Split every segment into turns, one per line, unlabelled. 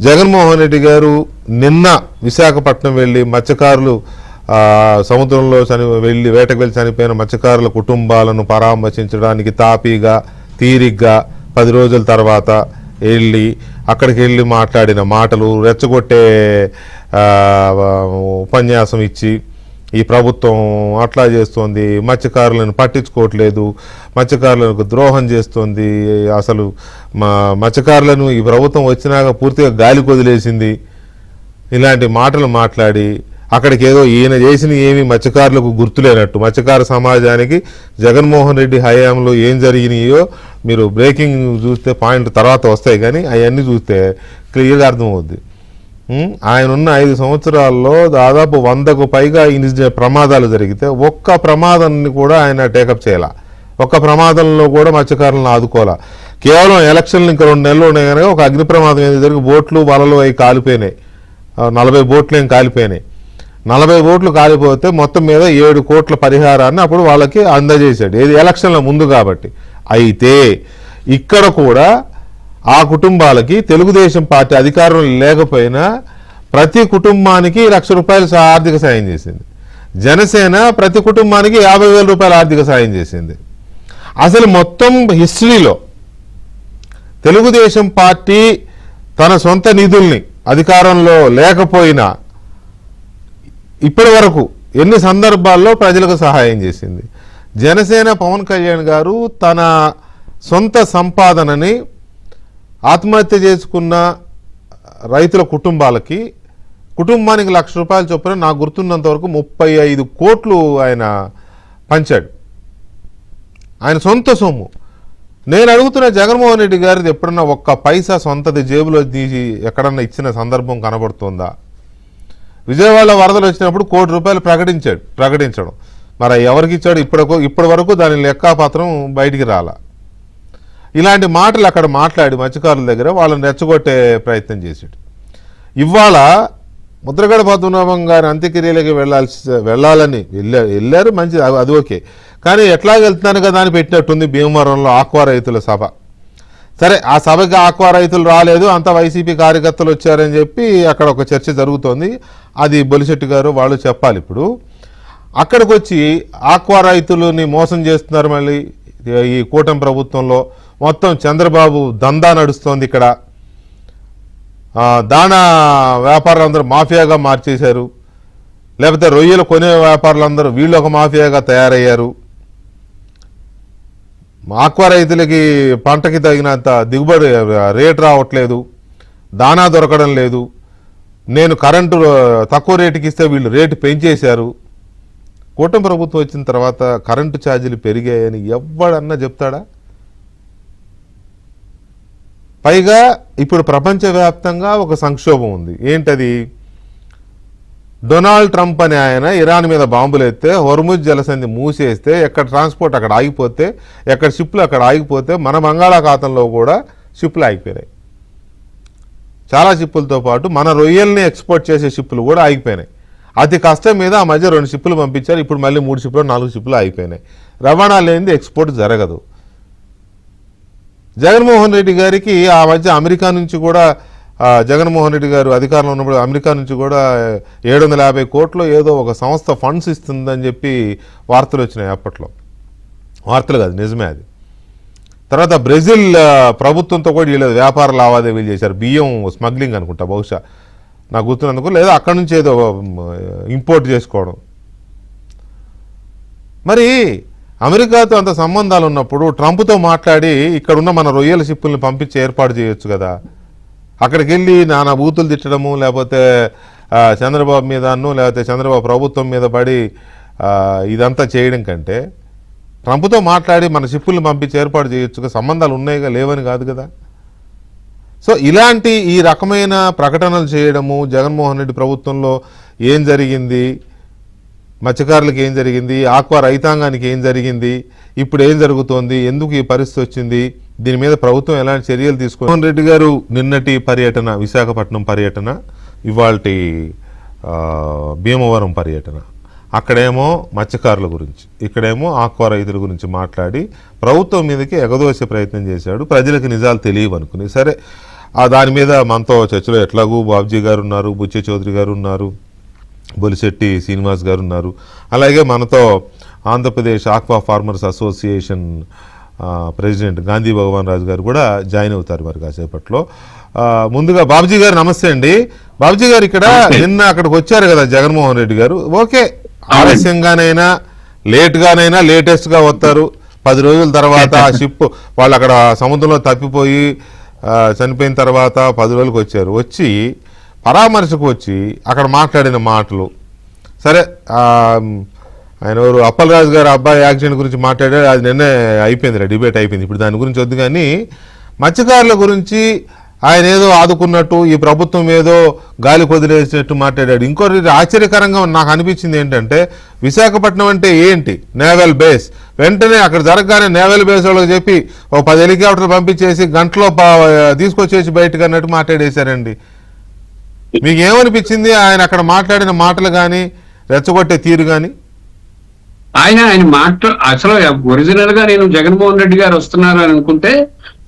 జగన్మోహన్ రెడ్డి గారు నిన్న విశాఖపట్నం వెళ్ళి మత్స్యకారులు సముద్రంలో వేటకు వెళ్ళి చనిపోయిన మత్స్యకారుల కుటుంబాలను పరామర్శించడానికి తాపీగా తీరిగ్గా 10 రోజుల తర్వాత అక్కడికి వెళ్ళి మాట్లాడిన మాటలు రెచ్చగొట్టే ఉపన్యాసం ఇచ్చి ఈ ప్రభుత్వం అట్లా చేస్తోంది, మత్స్యకారులను పట్టించుకోవట్లేదు, మత్స్యకారులకు ద్రోహం చేస్తోంది, అసలు మత్స్యకారులను ఈ ప్రభుత్వం వచ్చినాక పూర్తిగా గాలి కొదిలేసింది, ఇలాంటి మాటలు మాట్లాడి అక్కడికి ఏదో ఈయన చేసిన ఏమి మత్స్యకారులకు గుర్తులేనట్టు, మత్స్యకార సమాజానికి జగన్మోహన్ రెడ్డి హయాంలో ఏం జరిగినాయో మీరు బ్రేకింగ్ చూస్తే పాయింట్ తర్వాత వస్తాయి, కానీ అవన్నీ చూస్తే క్లియర్గా అర్థమవుద్ది. ఆయన ఉన్న 5 సంవత్సరాల్లో దాదాపు 100కు పైగా ప్రమాదాలు జరిగితే ఒక్క ప్రమాదాన్ని కూడా ఆయన టేకప్ చేయాల, ఒక్క ప్రమాదంలో కూడా మత్స్యకారులను ఆదుకోవాలా. కేవలం ఎలక్షన్లు ఇంకా 2 నెలలు ఉన్నాయి కనుక ఒక అగ్ని ప్రమాదం ఏది జరిగి బోట్లు వలలు అవి కాలిపోయినాయి, 40 బోట్లు ఏం కాలిపోయినాయి. 40 బోట్లు కాలిపోతే మొత్తం మీద 7 కోట్ల పరిహారాన్ని అప్పుడు వాళ్ళకి అందజేశాడు, ఏది ఎలక్షన్ల ముందు కాబట్టి. అయితే ఇక్కడ కూడా ఆ కుటుంబాలకి తెలుగుదేశం పార్టీ అధికారంలో లేకపోయినా ప్రతి కుటుంబానికి ₹1,00,000 ఆర్థిక సాయం చేసింది. జనసేన ప్రతి కుటుంబానికి ₹50,000 ఆర్థిక సాయం చేసింది. అసలు మొత్తం హిస్టరీలో తెలుగుదేశం పార్టీ తన సొంత నిధుల్ని అధికారంలో లేకపోయినా ఇప్పటి వరకు ఎన్ని సందర్భాల్లో ప్రజలకు సహాయం చేసింది. జనసేన పవన్ కళ్యాణ్ గారు తన సొంత సంపాదనని ఆత్మహత్య చేసుకున్న రైతుల కుటుంబానికి ₹1,00,000 చొప్పున నాకు గుర్తున్నంత వరకు 35 కోట్లు ఆయన పంచాడు, ఆయన సొంత సొమ్ము. నేను అడుగుతున్న జగన్మోహన్ రెడ్డి గారిది ఎప్పుడన్నా ఒక్క పైసా సొంతది జేబులో తీసి ఎక్కడన్నా ఇచ్చిన సందర్భం కనబడుతుందా? విజయవాడలో వరదలు వచ్చినప్పుడు ₹1,00,000 ప్రకటించడం, మరి ఎవరికి ఇచ్చాడు ఇప్పటి వరకు దాని లెక్కాపత్రం బయటికి రాలా. ఇలాంటి మాటలు అక్కడ మాట్లాడి మత్స్యకారుల దగ్గర వాళ్ళని రెచ్చగొట్టే ప్రయత్నం చేశాడు. ఇవాళ ముద్రగడ పద్మనాభం గారి అంత్యక్రియలకి వెళ్ళాలని వెళ్ళారు, మంచిది, అది ఓకే. కానీ ఎట్లా వెళ్తున్నాను కదా అని పెట్టినట్టుంది భీమవరంలో ఆక్వా రైతుల సభ. సరే, ఆ సభకి ఆక్వా రైతులు రాలేదు, అంతా వైసీపీ కార్యకర్తలు వచ్చారని చెప్పి అక్కడ ఒక చర్చ జరుగుతోంది. అది బొలిశెట్టి గారు వాళ్ళు చెప్పాలి. ఇప్పుడు అక్కడికి వచ్చి ఆక్వా రైతులని మోసం చేస్తున్నారు మళ్ళీ ఈ కూటమి ప్రభుత్వంలో. మొత్తం చంద్రబాబు దందా నడుస్తోంది ఇక్కడ. దాణా వ్యాపారులందరూ మాఫియాగా మార్చేశారు, లేకపోతే రొయ్యలు కొనే వ్యాపారులందరూ వీళ్ళు ఒక మాఫియాగా తయారయ్యారు. ఆక్వా రైతులకి పంటకి తగినంత దిగుబడి రేటు రావట్లేదు, దానా దొరకడం లేదు, నేను కరెంటు తక్కువ రేటుకి ఇస్తే వీళ్ళు రేటు పెంచేశారు. కూటమి ప్రభుత్వం వచ్చిన తర్వాత కరెంటు ఛార్జీలు పెరిగాయని ఎవడన్నా చెప్తాడా? పైగా ఇప్పుడు ప్రపంచవ్యాప్తంగా ఒక సంక్షోభం ఉంది. ఏంటది? డొనాల్డ్ ట్రంప్ అనే ఆయన ఇరాన్ మీద బాంబులు ఎత్తే, హోర్ముజ్ జలసంధి మూసేస్తే, ఎక్కడ ట్రాన్స్పోర్ట్ అక్కడ ఆగిపోతే, ఎక్కడ షిప్లు అక్కడ ఆగిపోతే మన బంగాళాఖాతంలో కూడా షిప్లు ఆగిపోయినాయి. చాలా షిప్పులతో పాటు మన రొయ్యల్ని ఎక్స్పోర్ట్ చేసే షిప్పులు కూడా ఆగిపోయినాయి. అతి కష్టం మీద ఆ మధ్య 2 షిప్పులు పంపించారు, ఇప్పుడు మళ్ళీ 3 షిప్పులు 4 షిప్పులు ఆగిపోయినాయి. రవాణా లేనిది ఎక్స్పోర్ట్ జరగదు. జగన్మోహన్ రెడ్డి గారికి ఆ మధ్య అమెరికా నుంచి కూడా, జగన్మోహన్ రెడ్డి గారు అధికారంలో ఉన్నప్పుడు అమెరికా నుంచి కూడా 750 కోట్లు ఏదో ఒక సంస్థ ఫండ్స్ ఇస్తుందని చెప్పి వార్తలు వచ్చినాయి. అప్పట్లో వార్తలు కాదు, నిజమే అది. తర్వాత బ్రెజిల్ ప్రభుత్వంతో కూడా వీళ్ళు వ్యాపార లావాదేవీలు చేశారు, బియ్యం స్మగ్లింగ్ అనుకుంటా బహుశా, నాకు గుర్తున్నందుకు, లేదా అక్కడి నుంచి ఏదో ఇంపోర్ట్ చేసుకోవడం. మరి అమెరికాతో అంత సంబంధాలు ఉన్నప్పుడు ట్రంప్తో మాట్లాడి ఇక్కడున్న మన రొయ్యల షిప్పుల్ని పంపించి ఏర్పాటు చేయొచ్చు కదా. అక్కడికి వెళ్ళి నానా బూతులు తిట్టడము, లేకపోతే చంద్రబాబు మీదను, లేకపోతే చంద్రబాబు ప్రభుత్వం మీద పడి ఇదంతా చేయడం కంటే ట్రంప్తో మాట్లాడి మన షిప్పుల్ని పంపించి ఏర్పాటు చేయొచ్చుగా. సంబంధాలు ఉన్నాయిగా, లేవని కాదు కదా. సో ఇలాంటి ఈ రకమైన ప్రకటనలు చేయడము, జగన్మోహన్ రెడ్డి ప్రభుత్వంలో ఏం జరిగింది, మత్స్యకారులకు ఏం జరిగింది, ఆక్వా రైతాంగానికి ఏం జరిగింది, ఇప్పుడు ఏం జరుగుతోంది, ఎందుకు ఈ పరిస్థితి వచ్చింది, దీని మీద ప్రభుత్వం ఎలాంటి చర్యలు తీసుకుంది. జగన్మోహన్ రెడ్డి గారు నిన్నటి పర్యటన, విశాఖపట్నం పర్యటన, ఇవాల్టి భీమవరం పర్యటన, అక్కడేమో మత్స్యకారుల గురించి, ఇక్కడేమో ఆక్వా రైతుల గురించి మాట్లాడి ప్రభుత్వం మీదకి ఎగదోసే ప్రయత్నం చేశాడు. ప్రజలకు నిజాలు తెలియవనుకుని. సరే, దాని మీద మనతో చర్చలో ఎట్లాగూ బాబ్జీ గారు ఉన్నారు, బుచ్చే చౌదరి గారు ఉన్నారు, బొలిశెట్టి శ్రీనివాస్ గారు ఉన్నారు, అలాగే మనతో Andhra Pradesh aqua farmers association president Gandhi Bhagavan Raju గారు కూడా జాయిన్ అవుతారు మరి కాసేపట్లో. ముందుగా బాబ్జీ గారు నమస్తే అండి. బాబ్జీ గారు ఇక్కడ నిన్న అక్కడికి వచ్చారు కదా జగన్మోహన్ రెడ్డి గారు, ఓకే ఆలస్యంగానైనా లేట్గానైనా లేటెస్ట్గా వస్తారు. 10 రోజుల తర్వాత ఆ షిప్ వాళ్ళు అక్కడ సముద్రంలో తప్పిపోయి చనిపోయిన తర్వాత 10 రోజులకు వచ్చారు. వచ్చి పరామర్శకు వచ్చి అక్కడ మాట్లాడిన మాటలు సరే, ఆయన ఎవరు అప్పలరాజు గారు అబ్బాయి యాక్సిడెంట్ గురించి మాట్లాడారు, అది నిన్నే అయిపోయింది, డిబేట్ అయిపోయింది. ఇప్పుడు దాని గురించి వద్దు. కానీ మత్స్యకారుల గురించి ఆయన ఏదో ఆదుకున్నట్టు, ఈ ప్రభుత్వం ఏదో గాలి కొదిలేసినట్టు మాట్లాడాడు. ఇంకోటి ఆశ్చర్యకరంగా నాకు అనిపించింది ఏంటంటే, విశాఖపట్నం అంటే ఏంటి, నేవల్ బేస్. వెంటనే అక్కడ జరగగానే నేవల్ బేస్ వాళ్ళకి చెప్పి 10 హెలికాప్టర్లు పంపించేసి గంటలో తీసుకొచ్చేసి బయటకు అన్నట్టు మాట్లాడేశారండి. మీకు ఏమనిపించింది ఆయన అక్కడ మాట్లాడిన మాటలు కానీ, రెచ్చగొట్టే తీరు కానీ?
ఆయన అసలు ఒరిజినల్ గా నేను జగన్మోహన్ రెడ్డి గారు వస్తున్నారు అని అనుకుంటే,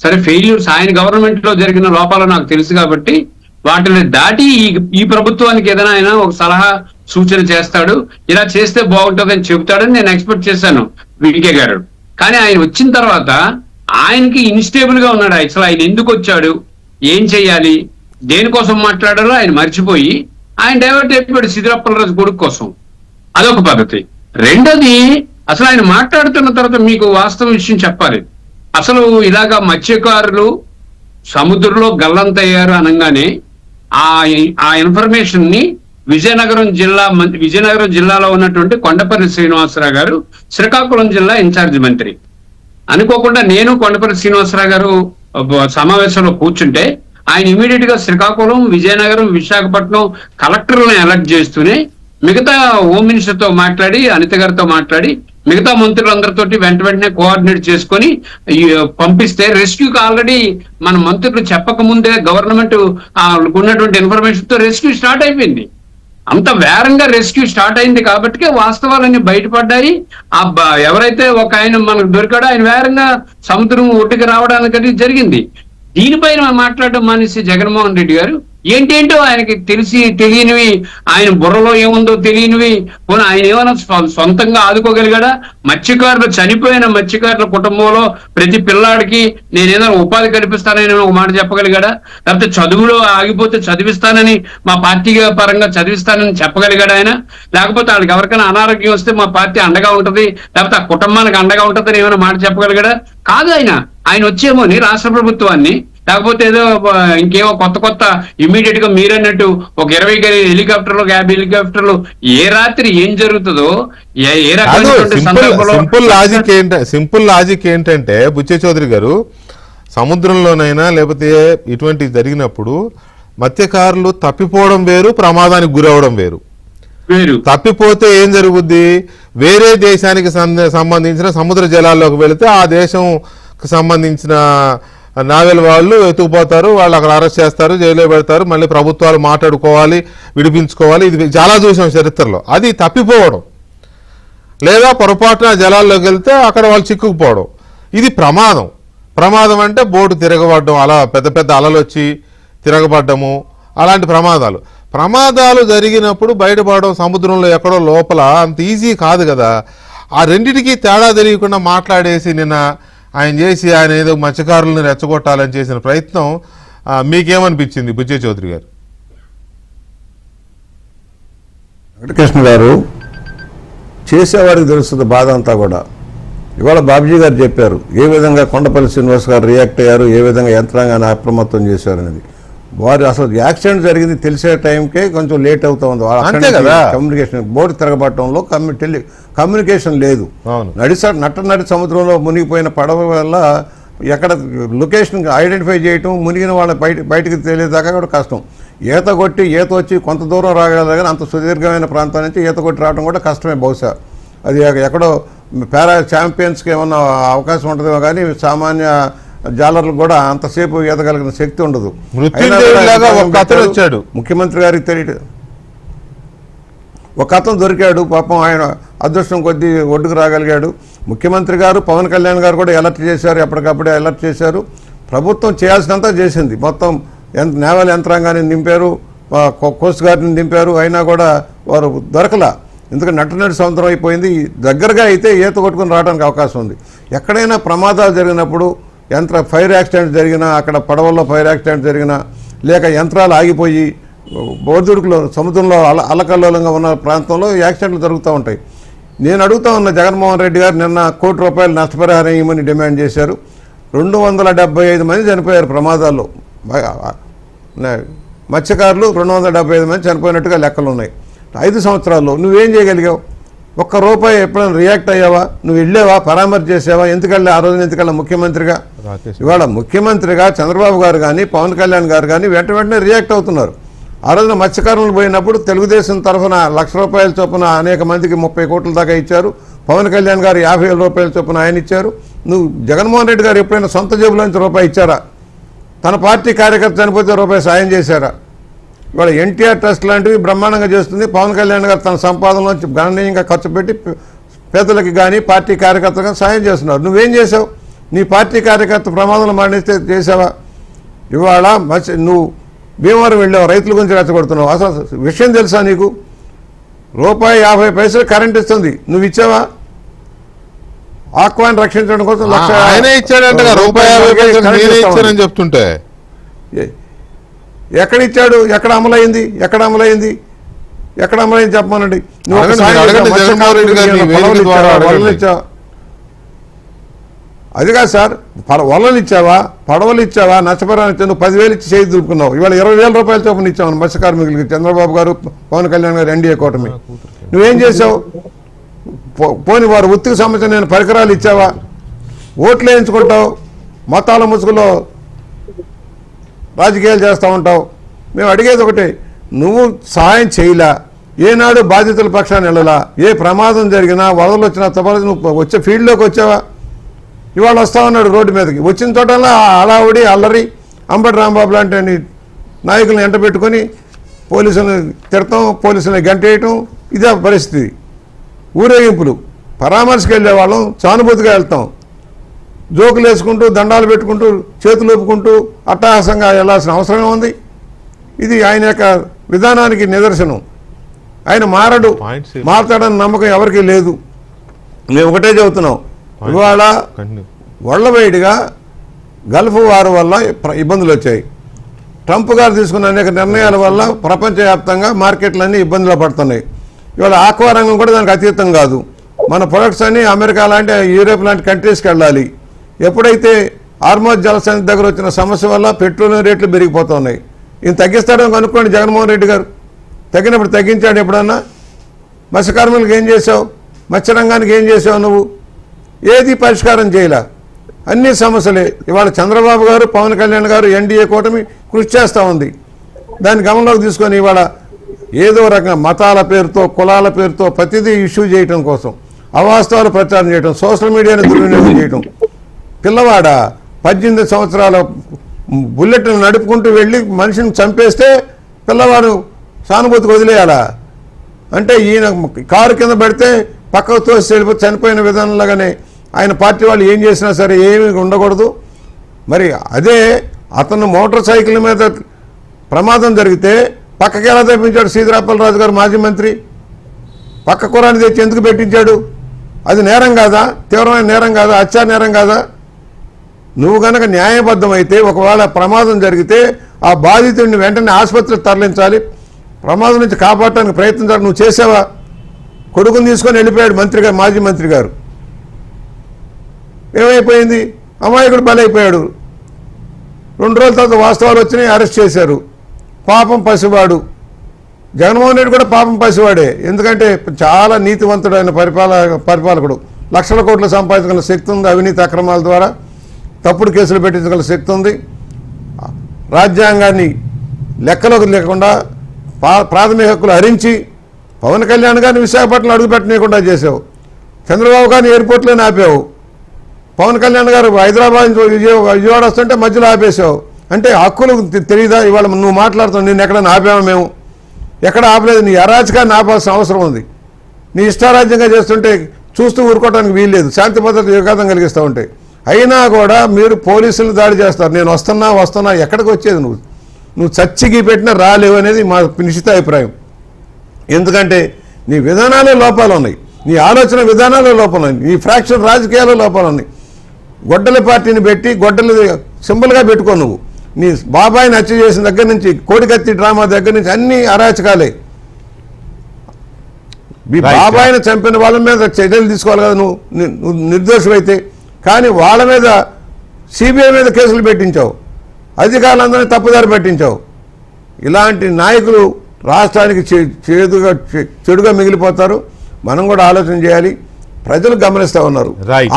సరే ఫెయిల్యూర్స్ ఆయన గవర్నమెంట్ లో జరిగిన లోపాలు నాకు తెలుసు కాబట్టి వాటిని దాటి ఈ ప్రభుత్వానికి ఏదైనా ఆయన ఒక సలహా సూచన చేస్తాడు, ఇలా చేస్తే బాగుంటుందని చెబుతాడని నేను ఎక్స్పెక్ట్ చేశాను వికే గారు. కానీ ఆయన వచ్చిన తర్వాత ఆయనకి ఇన్స్టేబుల్ గా ఉన్నాడు. అసలు ఆయన ఎందుకు వచ్చాడు, ఏం చెయ్యాలి, దేనికోసం మాట్లాడాలో ఆయన మర్చిపోయి ఆయన డైవర్ట్ అయిపోయాడు సిద్దిరాపల్లరాజు కొడుకు కోసం. అదొక పద్ధతి. రెండోది, అసలు ఆయన మాట్లాడుతున్న తర్వాత మీకు వాస్తవ విషయం చెప్పాలి. అసలు ఇలాగా మత్స్యకారులు సముద్రంలో గల్లంతయ్యారు అనగానే ఆ ఇన్ఫర్మేషన్ ని విజయనగరం జిల్లాలో ఉన్నటువంటి కొండపల్లి శ్రీనివాసరావు గారు, శ్రీకాకుళం జిల్లా ఇన్ఛార్జి మంత్రి, అనుకోకుండా నేను కొండపల్లి శ్రీనివాసరావు గారు సమావేశంలో కూర్చుంటే ఆయన ఇమీడియట్ గా శ్రీకాకుళం, విజయనగరం, విశాఖపట్నం కలెక్టర్లను అలర్ట్ చేస్తూనే మిగతా హోమ్ మినిస్టర్ తో మాట్లాడి, అనిత గారితో మాట్లాడి, మిగతా మంత్రులందరితోటి వెంటనే కోఆర్డినేట్ చేసుకొని పంపిస్తే రెస్క్యూకి ఆల్రెడీ మన మంత్రులు చెప్పక ముందే గవర్నమెంట్ ఉన్నటువంటి ఇన్ఫర్మేషన్ తో రెస్క్యూ స్టార్ట్ అయిపోయింది. అంత వేరంగా రెస్క్యూ స్టార్ట్ అయింది కాబట్టి వాస్తవాలన్నీ బయటపడ్డాయి. ఎవరైతే ఒక ఆయన మనకు దొరికాడో ఆయన వేరంగా సముద్రం ఒడ్డుకి రావడానికి జరిగింది. దీనిపైన మాట్లాడడం మానేసి జగన్మోహన్ రెడ్డి గారు ఏంటేంటో ఆయనకి తెలియనివి, ఆయన బుర్రలో ఏముందో తెలియనివి, పోనీ ఆయన ఏమైనా సొంతంగా ఆదుకోగలిగాడా? చనిపోయిన మత్స్యకారుల కుటుంబంలో ప్రతి పిల్లాడికి నేనేదో ఉపాధి కల్పిస్తానని ఒక మాట చెప్పగలిగాడా? లేకపోతే చదువులో ఆగిపోతే చదివిస్తానని, మా పార్టీ పరంగా చదివిస్తానని చెప్పగలిగాడా ఆయన? లేకపోతే వాళ్ళకి ఎవరికైనా అనారోగ్యం వస్తే మా పార్టీ అండగా ఉంటది, లేకపోతే ఆ కుటుంబానికి అండగా ఉంటుందని ఏమైనా మాట చెప్పగలిగాడా? కాదు. ఆయన వచ్చేమోని రాష్ట్ర ప్రభుత్వాన్ని, లేకపోతే ఏదో ఇంకేమో కొత్త ఇమ్మీడియట్ గా మీరన్నట్టు ఒక 20 హెలికాప్టర్లు, 50 హెలికాప్టర్లు, ఏ రాత్రి ఏం జరుగుతుందో ఏ రకమైన
సింపుల్ లాజిక్ ఏంటంటే, బుచ్చే చౌదరి గారు, సముద్రంలోనైనా లేకపోతే ఇటువంటి జరిగినప్పుడు మత్స్యకారులు తప్పిపోవడం వేరు, ప్రమాదానికి గురవడం వేరు. తప్పిపోతే ఏం జరుగుద్ది, వేరే దేశానికి సంబంధించిన సముద్ర జలాల్లోకి వెళితే ఆ దేశంకి సంబంధించిన నావెల్ వాళ్ళు ఎత్తుకుపోతారు, వాళ్ళు అక్కడ అరెస్ట్ చేస్తారు, జైల్లో పెడతారు, మళ్ళీ ప్రభుత్వాలు మాట్లాడుకోవాలి, విడిపించుకోవాలి. ఇది చాలా చూసాం చరిత్రలో. అది తప్పిపోవడం, లేదా పొరపాటున జలాల్లోకి వెళ్తే అక్కడ వాళ్ళు చిక్కుకుపోవడం, ఇది ప్రమాదం. ప్రమాదం అంటే బోటు తిరగబడడం, అలా పెద్ద పెద్ద అలలు వచ్చి తిరగబడ్డము, అలాంటి ప్రమాదాలు జరిగినప్పుడు బయటపడడం సముద్రంలో ఎక్కడో లోపల అంత ఈజీ కాదు కదా. ఆ రెండిటికి తేడా తెలియకుండా మాట్లాడేసి నిన్న ఆయన చేసి ఆయన ఏదో మత్స్యకారులను రెచ్చగొట్టాలని చేసిన ప్రయత్నం మీకేమనిపించింది బుచ్చే చౌదరి గారు?
వెంకటకృష్ణ గారు, చేసేవాడికి తెలుస్తుంది బాధ అంతా కూడా. ఇవాళ బాబ్జీ గారు చెప్పారు ఏ విధంగా కొండపల్లి శ్రీనివాస్ గారు రియాక్ట్ అయ్యారు, ఏ విధంగా యంత్రాంగాన్ని అప్రమత్తం చేశారు అనేది. వారు అసలు యాక్సిడెంట్ జరిగింది తెలిసే టైంకే కొంచెం లేట్ అవుతా ఉంది. కమ్యూనికేషన్ బోర్డు తిరగబట్టడంలో కమ్యూనికేషన్ లేదు. నడి సముద్రంలో మునిగిపోయిన పడవ వల్ల ఎక్కడ లొకేషన్ ఐడెంటిఫై చేయటం, మునిగిన వాళ్ళ బయటికి తెలియదాకా కూడా కష్టం. ఈత వచ్చి కొంత దూరం రాగలరు, కానీ అంత సుదీర్ఘమైన ప్రాంతం నుంచి ఈత కొట్టి రావడం కూడా కష్టమే. బహుశా అది ఎక్కడో పారా ఛాంపియన్స్కి ఏమన్నా అవకాశం ఉంటుందేమో, కానీ సామాన్య జాలర్లు కూడా అంతసేపు ఈదగలిగిన శక్తి ఉండదు. ముఖ్యమంత్రి గారికి తెలియదు, ఒక అతను దొరికాడు పాపం, ఆయన అదృష్టం కొద్దీ ఒడ్డుకు రాగలిగాడు. ముఖ్యమంత్రి గారు, పవన్ కళ్యాణ్ గారు కూడా అలర్ట్ చేశారు, ఎప్పటికప్పుడే అలర్ట్ చేశారు. ప్రభుత్వం చేయాల్సినంత చేసింది. మొత్తం నేవల్ యంత్రాంగాన్ని నింపారు, కోస్ట్ గార్డ్ని నింపారు, అయినా కూడా వారు దొరకలా. ఎందుకంటే నటు సముద్రం అయిపోయింది. దగ్గరగా అయితే ఈత కొట్టుకుని రావడానికి అవకాశం ఉంది. ఎక్కడైనా ప్రమాదాలు జరిగినప్పుడు ఫైర్ యాక్సిడెంట్ జరిగినా, అక్కడ పడవల్లో ఫైర్ యాక్సిడెంట్ జరిగినా, లేక యంత్రాలు ఆగిపోయి బోర్దుడుకులో సముద్రంలో అల్లకల్లోలంగా ఉన్న ప్రాంతంలో యాక్సిడెంట్లు జరుగుతూ ఉంటాయి. నేను అడుగుతా ఉన్న జగన్మోహన్ రెడ్డి గారు నిన్న ₹1 కోటి నష్టపరిహారం ఇవ్వమని డిమాండ్ చేశారు. 275 మంది చనిపోయారు ప్రమాదాల్లో. మత్స్యకారులు 275 మంది చనిపోయినట్టుగా లెక్కలు ఉన్నాయి. 5 సంవత్సరాల్లో నువ్వేం చేయగలిగావు? ₹1 ఎప్పుడైనా రియాక్ట్ అయ్యావా? నువ్వు వెళ్ళావా? పరామర్శ చేసావా? ఎందుకల్లా ఆ రోజున ఎందుకల్లా ముఖ్యమంత్రిగా? ఇవాళ ముఖ్యమంత్రిగా చంద్రబాబు గారు కానీ పవన్ కళ్యాణ్ గారు కానీ వెంటనే రియాక్ట్ అవుతున్నారు. ఆ రోజున మత్స్యకారులు పోయినప్పుడు తెలుగుదేశం తరఫున ₹1,00,000 చొప్పున అనేక మందికి 30 కోట్ల దాకా ఇచ్చారు. పవన్ కళ్యాణ్ గారు ₹50,000 చొప్పున ఆయన ఇచ్చారు. నువ్వు జగన్మోహన్ రెడ్డి గారు ఎప్పుడైనా సొంత జేబులోంచి రూపాయి ఇచ్చారా? తన పార్టీ కార్యకర్త చనిపోతే రూపాయి సాయం చేశారా? ఇవాళ ఎన్టీఆర్ ట్రస్ట్ లాంటివి బ్రహ్మాండంగా చేస్తుంది. పవన్ కళ్యాణ్ గారు తన సంపాదనలోంచి గణనీయంగా ఖర్చు పెట్టి పేదలకి కానీ పార్టీ కార్యకర్తలకు కానీ సాయం చేస్తున్నారు. నువ్వేం చేసావు? నీ పార్టీ కార్యకర్త ప్రమాదంలో మరణిస్తే చేసావా? ఇవాళ నువ్వు భీమవరం వెళ్ళావు, రైతుల గురించి రెచ్చగొడుతున్నావు. అసలు విషయం తెలుసా నీకు? ₹50 కరెంట్ ఇస్తుంది, నువ్వు ఇచ్చావా? ఆక్వాని రక్షించడం కోసం
ఆయనే ఇచ్చాడంటే ₹50 చెప్తుంటే
ఎక్కడిచ్చాడు? ఎక్కడ అమలైంది? చెప్పమనండి. అది కాదు సార్, వలలు ఇచ్చావా? పడవలు ఇచ్చావా? నష్టపరిహారం ఇచ్చా? నువ్వు 10,000 ఇచ్చి చేయి దులుపుకున్నావు. ఇవాళ ₹20,000 చొప్పున ఇచ్చావు మత్స్య కార్మికులకి. చంద్రబాబు గారు పవన్ కళ్యాణ్ గారు ఎన్డీఏ కూటమి. నువ్వేం చేసావు? పోని వారు ఉత్తికి సంబంధించిన నేను పరికరాలు ఇచ్చావా? ఓట్లు వేయించుకుంటావు, మతాల ముసుగులో రాజకీయాలు చేస్తూ ఉంటావు. మేము అడిగేది ఒకటే, నువ్వు సహాయం చేయలా, ఏనాడు బాధితుల పక్షాన్ని వెళ్ళలా, ఏ ప్రమాదం జరిగినా వరదలు వచ్చినా తప్పదు నువ్వు వచ్చే ఫీల్డ్లోకి వచ్చావా? ఇవాళ వస్తా ఉన్నాడు రోడ్డు మీదకి, వచ్చిన తోటల్లా అడావుడి అల్లరి అంబటి రాంబాబు లాంటి నాయకులను ఎంట పెట్టుకొని పోలీసులను తిడతాం, పోలీసులను గంటేయటం, ఇదే పరిస్థితి. ఊరేగింపులు, పరామర్శకు వెళ్ళే వాళ్ళం సానుభూతిగా వెళ్తాం, జోకులు వేసుకుంటూ దండాలు పెట్టుకుంటూ చేతులు ఊపుకుంటూ అట్టహాసంగా వెళ్లాల్సిన అవసరమే ఉంది. ఇది ఆయన యొక్క విధానానికి నిదర్శనం. ఆయన మారతాడని నమ్మకం ఎవరికీ లేదు. మేము ఒకటే చెబుతున్నాం, ఇవాళ వరల్డ్వైడ్గా గల్ఫ్ వార్ వల్ల ఇబ్బందులు వచ్చాయి. ట్రంప్ గారు తీసుకున్న అనేక నిర్ణయాల వల్ల ప్రపంచవ్యాప్తంగా మార్కెట్లన్నీ ఇబ్బందులు పడుతున్నాయి. ఇవాళ ఆక్వా రంగం కూడా దానికి అతీతం కాదు. మన ప్రొడక్ట్స్ అన్ని అమెరికా లాంటి యూరోప్ లాంటి కంట్రీస్కి వెళ్ళాలి. ఎప్పుడైతే హార్మోజ్ జలసంధి దగ్గర వచ్చిన సమస్య వల్ల పెట్రోలియం రేట్లు పెరిగిపోతున్నాయి. ఈయన తగ్గిస్తాడని కనుక్కోండి జగన్మోహన్ రెడ్డి గారు. తగ్గినప్పుడు తగ్గించాడు ఎప్పుడన్నా? మత్స్య కార్మికులకు ఏం చేసావు? మత్స్య రంగానికి ఏం చేసావు? నువ్వు ఏది పరిష్కారం చేయలే. అన్ని సమస్యలే. ఇవాళ చంద్రబాబు గారు పవన్ కళ్యాణ్ గారు ఎన్డీఏ కూటమి కృషి చేస్తూ ఉంది. దాన్ని గమనంలోకి తీసుకొని ఇవాళ ఏదో రకంగా మతాల పేరుతో కులాల పేరుతో ప్రతిదీ ఇష్యూ చేయడం కోసం అవాస్తవాలు ప్రచారం చేయడం, సోషల్ మీడియాను దుర్వినియోగం చేయడం. పిల్లవాడ 18 సంవత్సరాల బుల్లెట్ను నడుపుకుంటూ వెళ్ళి మనిషిని చంపేస్తే పిల్లవాడు సానుభూతికి వదిలేయాలా? అంటే ఈయన కారు కింద పడితే పక్కకు తోసి వెళ్ళిపోతే చనిపోయిన విధానంలాగానే ఆయన పార్టీ వాళ్ళు ఏం చేసినా సరే ఏమీ ఉండకూడదు. మరి అదే అతను మోటార్ సైకిల్ మీద ప్రమాదం జరిగితే పక్కకి ఎలా తెప్పించాడు? సీదిరాపల్లి రాజు గారు మాజీ మంత్రి పక్క కురాన్ని తెచ్చి ఎందుకు పెట్టించాడు? అది నేరం కాదా? తీవ్రమైన నేరం కాదా? హత్యా నేరం కాదా? నువ్వు కనుక న్యాయబద్ధమైతే ఒకవేళ ప్రమాదం జరిగితే ఆ బాధితుడిని వెంటనే ఆసుపత్రికి తరలించాలి, ప్రమాదం నుంచి కాపాడటానికి ప్రయత్నించాలి. నువ్వు చేసావా? కొడుకుని తీసుకొని వెళ్ళిపోయాడు మంత్రి గారు, మాజీ మంత్రి గారు. ఏమైపోయింది? అమాయకుడు బలైపోయాడు. 2 రోజుల తర్వాత వాస్తవాలు వచ్చినాయి, అరెస్ట్ చేశారు. పాపం పసివాడు. జగన్మోహన్ రెడ్డి కూడా పాపం పసివాడే. ఎందుకంటే చాలా నీతివంతుడైన పరిపాలకుడు. లక్షల కోట్లు సంపాదించగల శక్తి ఉంది. అవినీతి అక్రమాల ద్వారా తప్పుడు కేసులు పెట్టించగల శక్తి ఉంది. రాజ్యాంగాన్ని లెక్కలోకి లేకుండా ప్రాథమిక హక్కులు హరించి పవన్ కళ్యాణ్ గారిని విశాఖపట్నం అడుగుపెట్టనీయకుండా చేసావు. చంద్రబాబు గారిని ఎయిర్పోర్ట్లోనే ఆపావు. పవన్ కళ్యాణ్ గారు హైదరాబాద్ నుంచి విజయవాడ వస్తుంటే మధ్యలో ఆపేసావు. అంటే హక్కులు తెలియదా? ఇవాళ నువ్వు మాట్లాడుతావు, నేను ఎక్కడైనా ఆపాము? మేము ఎక్కడ ఆపలేదు. నీ అరాచకాన్ని ఆపాల్సిన అవసరం ఉంది. నీ ఇష్టారాజ్యంగా చేస్తుంటే చూస్తూ ఊరుకోవడానికి వీల్లేదు. శాంతి భద్రత విఘాతం కలిగిస్తూ ఉంటాయి. అయినా కూడా మీరు పోలీసులు దాడి చేస్తారు. నేను వస్తున్నా ఎక్కడికి వచ్చేది? నువ్వు నువ్వు చచ్చికి పెట్టినా రాలేవు అనేది మా నిశ్చిత అభిప్రాయం. ఎందుకంటే నీ విధానాలే లోపాలు ఉన్నాయి, నీ ఆలోచన విధానాలే లోపాలు ఉన్నాయి, నీ ఫ్రాక్షన్ రాజకీయాల్లో లోపాలు ఉన్నాయి. గొడ్డల పార్టీని పెట్టి గొడ్డలు సింబల్గా పెట్టుకో. నువ్వు నీ బాబాయిని హత్య చేసిన దగ్గర నుంచి, కోడికత్తి డ్రామా దగ్గర నుంచి అన్ని అరాచకాలే. మీ బాబాయిని చంపిన వాళ్ళ మీద చర్యలు తీసుకోవాలి కదా నువ్వు నిర్దోషమైతే. కానీ వాళ్ళ మీద సిబిఐ మీద కేసులు పెట్టించావు, అధికారులందరినీ తప్పుదారి పట్టించావు. ఇలాంటి నాయకులు రాష్ట్రానికి చెడుగా మిగిలిపోతారు. మనం కూడా ఆలోచన చేయాలి. ప్రజలు గమనిస్తూ ఉన్నారు.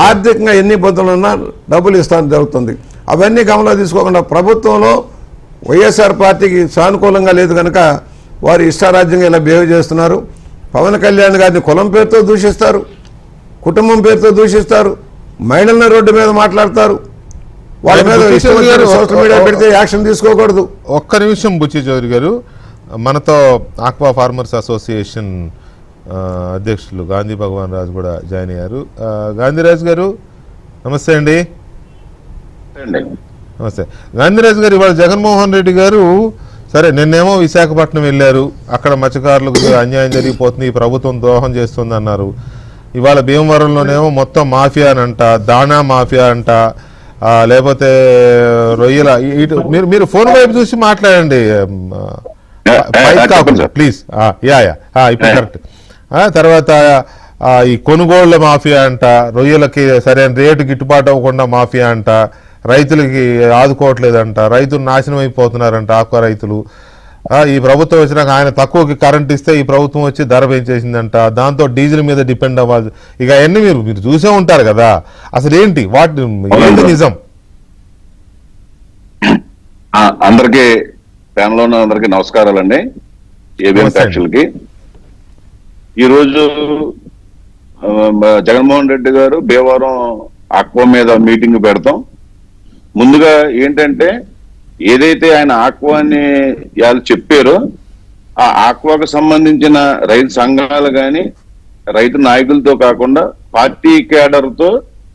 ఆర్థికంగా ఎన్ని ఇబ్బందులు ఉన్నా డబ్బులు ఇస్తాను జరుగుతుంది. అవన్నీ గమనంలో తీసుకోకుండా ప్రభుత్వంలో వైఎస్ఆర్ పార్టీకి సానుకూలంగా లేదు కనుక వారు ఇష్టారాజ్యంగా ఇలా బిహేవ్ చేస్తున్నారు. పవన్ కళ్యాణ్ గారిని కులం పేరుతో దూషిస్తారు, కుటుంబం పేరుతో దూషిస్తారు, మహిళలను రోడ్డు మీద మాట్లాడతారు. వాళ్ళ మీద సోషల్ మీడియా పెడితే యాక్షన్ తీసుకోకూడదు.
ఒక్క నిమిషం బుచ్చి చౌదరి గారు, మనతో ఆక్వా ఫార్మర్స్ అసోసియేషన్ అధ్యక్షులు గాంధీ భగవాన్ రాజు కూడా జాయిన్ అయ్యారు. గాంధీరాజు గారు నమస్తే అండి. నమస్తే గాంధీరాజు గారు. ఇవాళ జగన్మోహన్ రెడ్డి గారు సరే నిన్నేమో విశాఖపట్నం వెళ్ళారు, అక్కడ మత్స్యకారులకు అన్యాయం జరిగిపోతుంది, ఈ ప్రభుత్వం ద్రోహం చేస్తుంది అన్నారు. ఇవాళ భీమవరంలోనేమో మొత్తం మాఫియా అంట, దాణా మాఫియా అంట, లేకపోతే రొయ్యల ఇటు మీరు ఫోన్ వైపు చూసి మాట్లాడండి ప్లీజ్. ఇప్పుడు కరెక్ట్. తర్వాత ఈ కొనుగోళ్ల మాఫియా అంట, రొయ్యలకి సరైన రేటు గిట్టుబాటు అవ్వకుండా మాఫియా అంట, రైతులకి ఆదుకోవట్లేదంట, రైతులు నాశనం అయిపోతున్నారంట ఆక్వా రైతులు. ఈ ప్రభుత్వం వచ్చినాక ఆయన తక్కువకి కరెంట్ ఇస్తే ఈ ప్రభుత్వం వచ్చి ధర పెంచేసిందంట, దాంతో డీజిల్ మీద డిపెండ్ అవ్వాలి. ఇక అవన్నీ మీరు చూసే ఉంటారు కదా. అసలు ఏంటి ఏంటి నిజం?
అందరికీ ప్యానెల్లో ఉన్న అందరికీ నమస్కారాలండి. ఏబిఎం సాక్షులకి ఈరోజు జగన్మోహన్ రెడ్డి గారు భీమవరం ఆక్వా మీద మీటింగ్ పెడతాం. ముందుగా ఏంటంటే ఏదైతే ఆయన ఆక్వాని వాళ్ళు చెప్పారో ఆ ఆక్వాకు సంబంధించిన రైతు సంఘాలు కానీ రైతు నాయకులతో కాకుండా పార్టీ కేడర్తో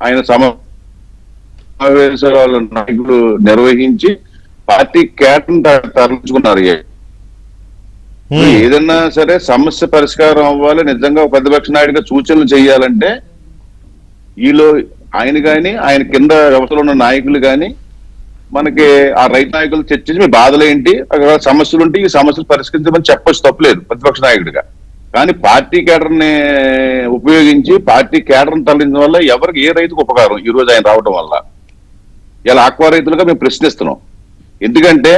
ఆయన సమావేశాల నాయకులు నిర్వహించి పార్టీ కేడర్ని తరలించుకున్నారు. ఏదన్నా సరే సమస్య పరిష్కారం అవ్వాలి, నిజంగా ప్రతిపక్ష నాయుడిగా సూచనలు చేయాలంటే ఈలో ఆయన కానీ ఆయన కింద వ్యవస్థలో ఉన్న నాయకులు కానీ మనకి ఆ రైతు నాయకులు చర్చించి మీ బాధలు ఏంటి, అక్కడ సమస్యలు ఉంటే ఈ సమస్యలు పరిష్కరించమని చెప్పొచ్చు, తప్పలేదు ప్రతిపక్ష నాయకుడిగా. కానీ పార్టీ కేడర్ని ఉపయోగించి పార్టీ కేడర్ని తరలించడం వల్ల ఎవరికి ఏ రైతుకు ఉపకారం ఈ రోజు ఆయన రావడం వల్ల? ఇలా ఆక్వా రైతులుగా మేము ప్రశ్నిస్తున్నాం. ఎందుకంటే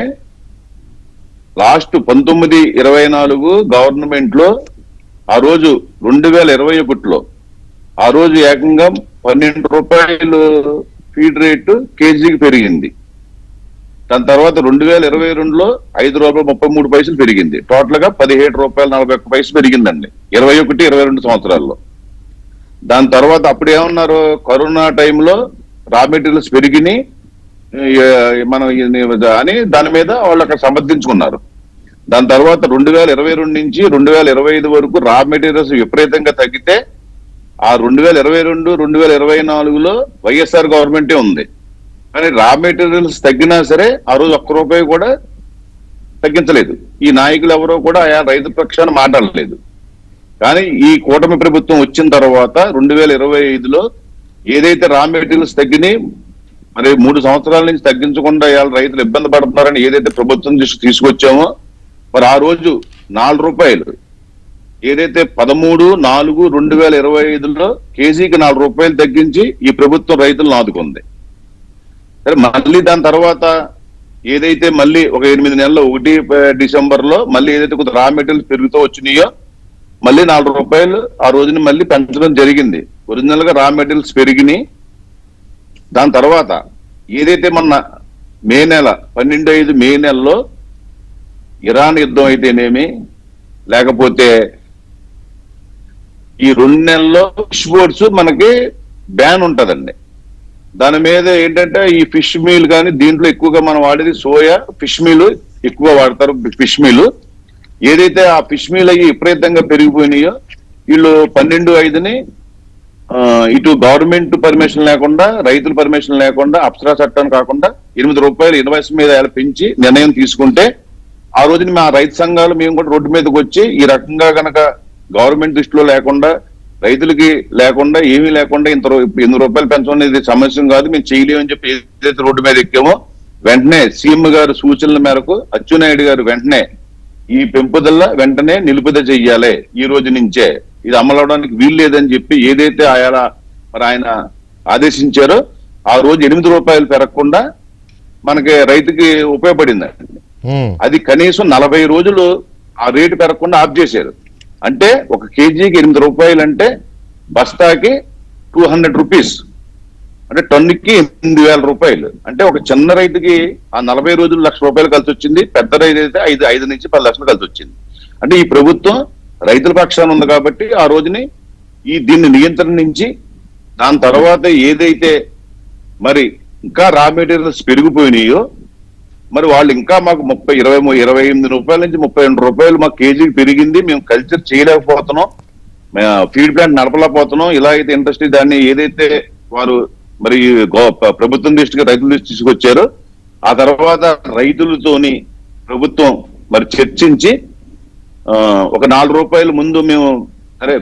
లాస్ట్ 1924 గవర్నమెంట్ లో ఆ రోజు 2021లో ఆ రోజు ఏకంగా 12 రూపాయలు ఫీడ్ రేటు కేజీకి పెరిగింది. దాని తర్వాత 2022లో 5 రూపాయలు 33 పైసలు పెరిగింది. టోటల్ గా 17 రూపాయలు 41 పైసలు పెరిగిందండి 21-22 సంవత్సరాల్లో. దాని తర్వాత అప్పుడు ఏమన్నారు, కరోనా టైంలో రా మెటీరియల్స్ పెరిగినాయి మనం అని దాని మీద వాళ్ళు అక్కడ సమర్థించుకున్నారు. దాని తర్వాత 2022 నుంచి 2025 వరకు రా మెటీరియల్స్ విపరీతంగా తగ్గితే ఆ 2022-2024లో వైఎస్ఆర్ గవర్నమెంటే ఉంది. కానీ రా మెటీరియల్స్ తగ్గినా సరే ఆ రోజు ₹1 కూడా తగ్గించలేదు. ఈ నాయకులు ఎవరో కూడా ఆయా రైతు పక్షాన్ని మాట్లాడలేదు. కానీ ఈ కూటమి ప్రభుత్వం వచ్చిన తర్వాత 2025లో ఏదైతే రా మెటీరియల్స్ తగ్గినాయి, మరి 3 సంవత్సరాల నుంచి తగ్గించకుండా ఇవాళ రైతులు ఇబ్బంది పడుతున్నారని ఏదైతే ప్రభుత్వం తీసుకొచ్చామో, మరి ఆ రోజు ₹4 ఏదైతే 13/4/2025లో కేజీకి ₹4 తగ్గించి ఈ ప్రభుత్వం రైతులను ఆదుకుంది. సరే మళ్ళీ దాని తర్వాత ఏదైతే మళ్ళీ ఒక 8 నెలల్లో 1 డిసెంబర్లో మళ్ళీ ఏదైతే కొంత రా మెటీరియల్స్ పెరుగుతూ వచ్చినాయో మళ్ళీ ₹4 ఆ రోజుని మళ్ళీ పెంచడం జరిగింది. ఒరిజినల్ గా రా మెటీరియల్స్ పెరిగినాయి. దాని తర్వాత ఏదైతే మొన్న మే నెల 12/5 మే నెలలో ఇరాన్ యుద్ధం అయితేనేమి, లేకపోతే ఈ 2 నెలల్లో ఫిష్ బోర్డ్స్ మనకి బ్యాన్ ఉంటదండి. దాని మీద ఏంటంటే ఈ ఫిష్ మీల్ కానీ దీంట్లో ఎక్కువగా మనం వాడేది సోయా ఫిష్ మీల్ ఎక్కువ వాడతారు. ఫిష్ మీల్ ఏదైతే ఆ ఫిష్ మీల్ అయ్యి విపరీతంగా పెరిగిపోయినాయో వీళ్ళు 12/5ని ఇటు గవర్నమెంట్ పర్మిషన్ లేకుండా, రైతుల పర్మిషన్ లేకుండా, అప్సరా చట్టాన్ని కాకుండా 8 రూపాయలు ఇన్వాయిస్ మీద పెంచి నిర్ణయం తీసుకుంటే ఆ రోజున మా రైతు సంఘాలు మేము కూడా రోడ్డు మీదకి వచ్చి ఈ రకంగా గనక గవర్నమెంట్ దృష్టిలో లేకుండా, రైతులకి లేకుండా, ఏమీ లేకుండా 8 రూపాయలు పెంచడం అనేది సమస్య కాదు, మేము చేయలేమని చెప్పి ఏదైతే రోడ్డు మీద ఎక్కామో వెంటనే సీఎం గారు సూచనల మేరకు అచ్చెన్నాయుడు గారు వెంటనే ఈ పెంపుదల వెంటనే నిలుపుదల చెయ్యాలి, ఈ రోజు నుంచే ఇది అమలు అవడానికి వీలు లేదని చెప్పి ఏదైతే ఆయన ఆదేశించారో ఆ రోజు 8 రూపాయలు పెరగకుండా మనకి రైతుకి ఉపయోగపడింది. అది కనీసం 40 రోజులు ఆ రేటు పెరగకుండా ఆఫ్ చేశారు. అంటే ఒక కేజీకి 8 రూపాయలు అంటే బస్తాకి 200 రూపీస్, అంటే టన్నుకి 8,000 రూపాయలు. అంటే ఒక చిన్న రైతుకి ఆ 40 రోజులు 1,00,000 రూపాయలు కలిసి వచ్చింది, పెద్ద రైతు అయితే 5 నుంచి 10 లక్షలు కలిసి వచ్చింది. అంటే ఈ ప్రభుత్వం రైతుల పక్షాన ఉంది కాబట్టి ఆ రోజుని దీన్ని నియంత్రణ నుంచి దాని తర్వాత ఏదైతే మరి ఇంకా రా మెటీరియల్స్ పెరిగిపోయినాయో మరి వాళ్ళు ఇంకా మాకు 28 రూపాయల నుంచి 32 రూపాయలు మాకు కేజీకి పెరిగింది, మేము కల్చర్ చేయలేకపోతున్నాం, ఫీడ్ ప్లాంట్ నడపలేకపోతున్నాం, ఇలా అయితే ఇండస్ట్రీ దాన్ని ఏదైతే వారు మరి ప్రభుత్వం దృష్టికి రైతుల దృష్టి తీసుకొచ్చారో ఆ తర్వాత రైతులతోని ప్రభుత్వం మరి చర్చించి ఒక 4 రూపాయలు ముందు మేము సరే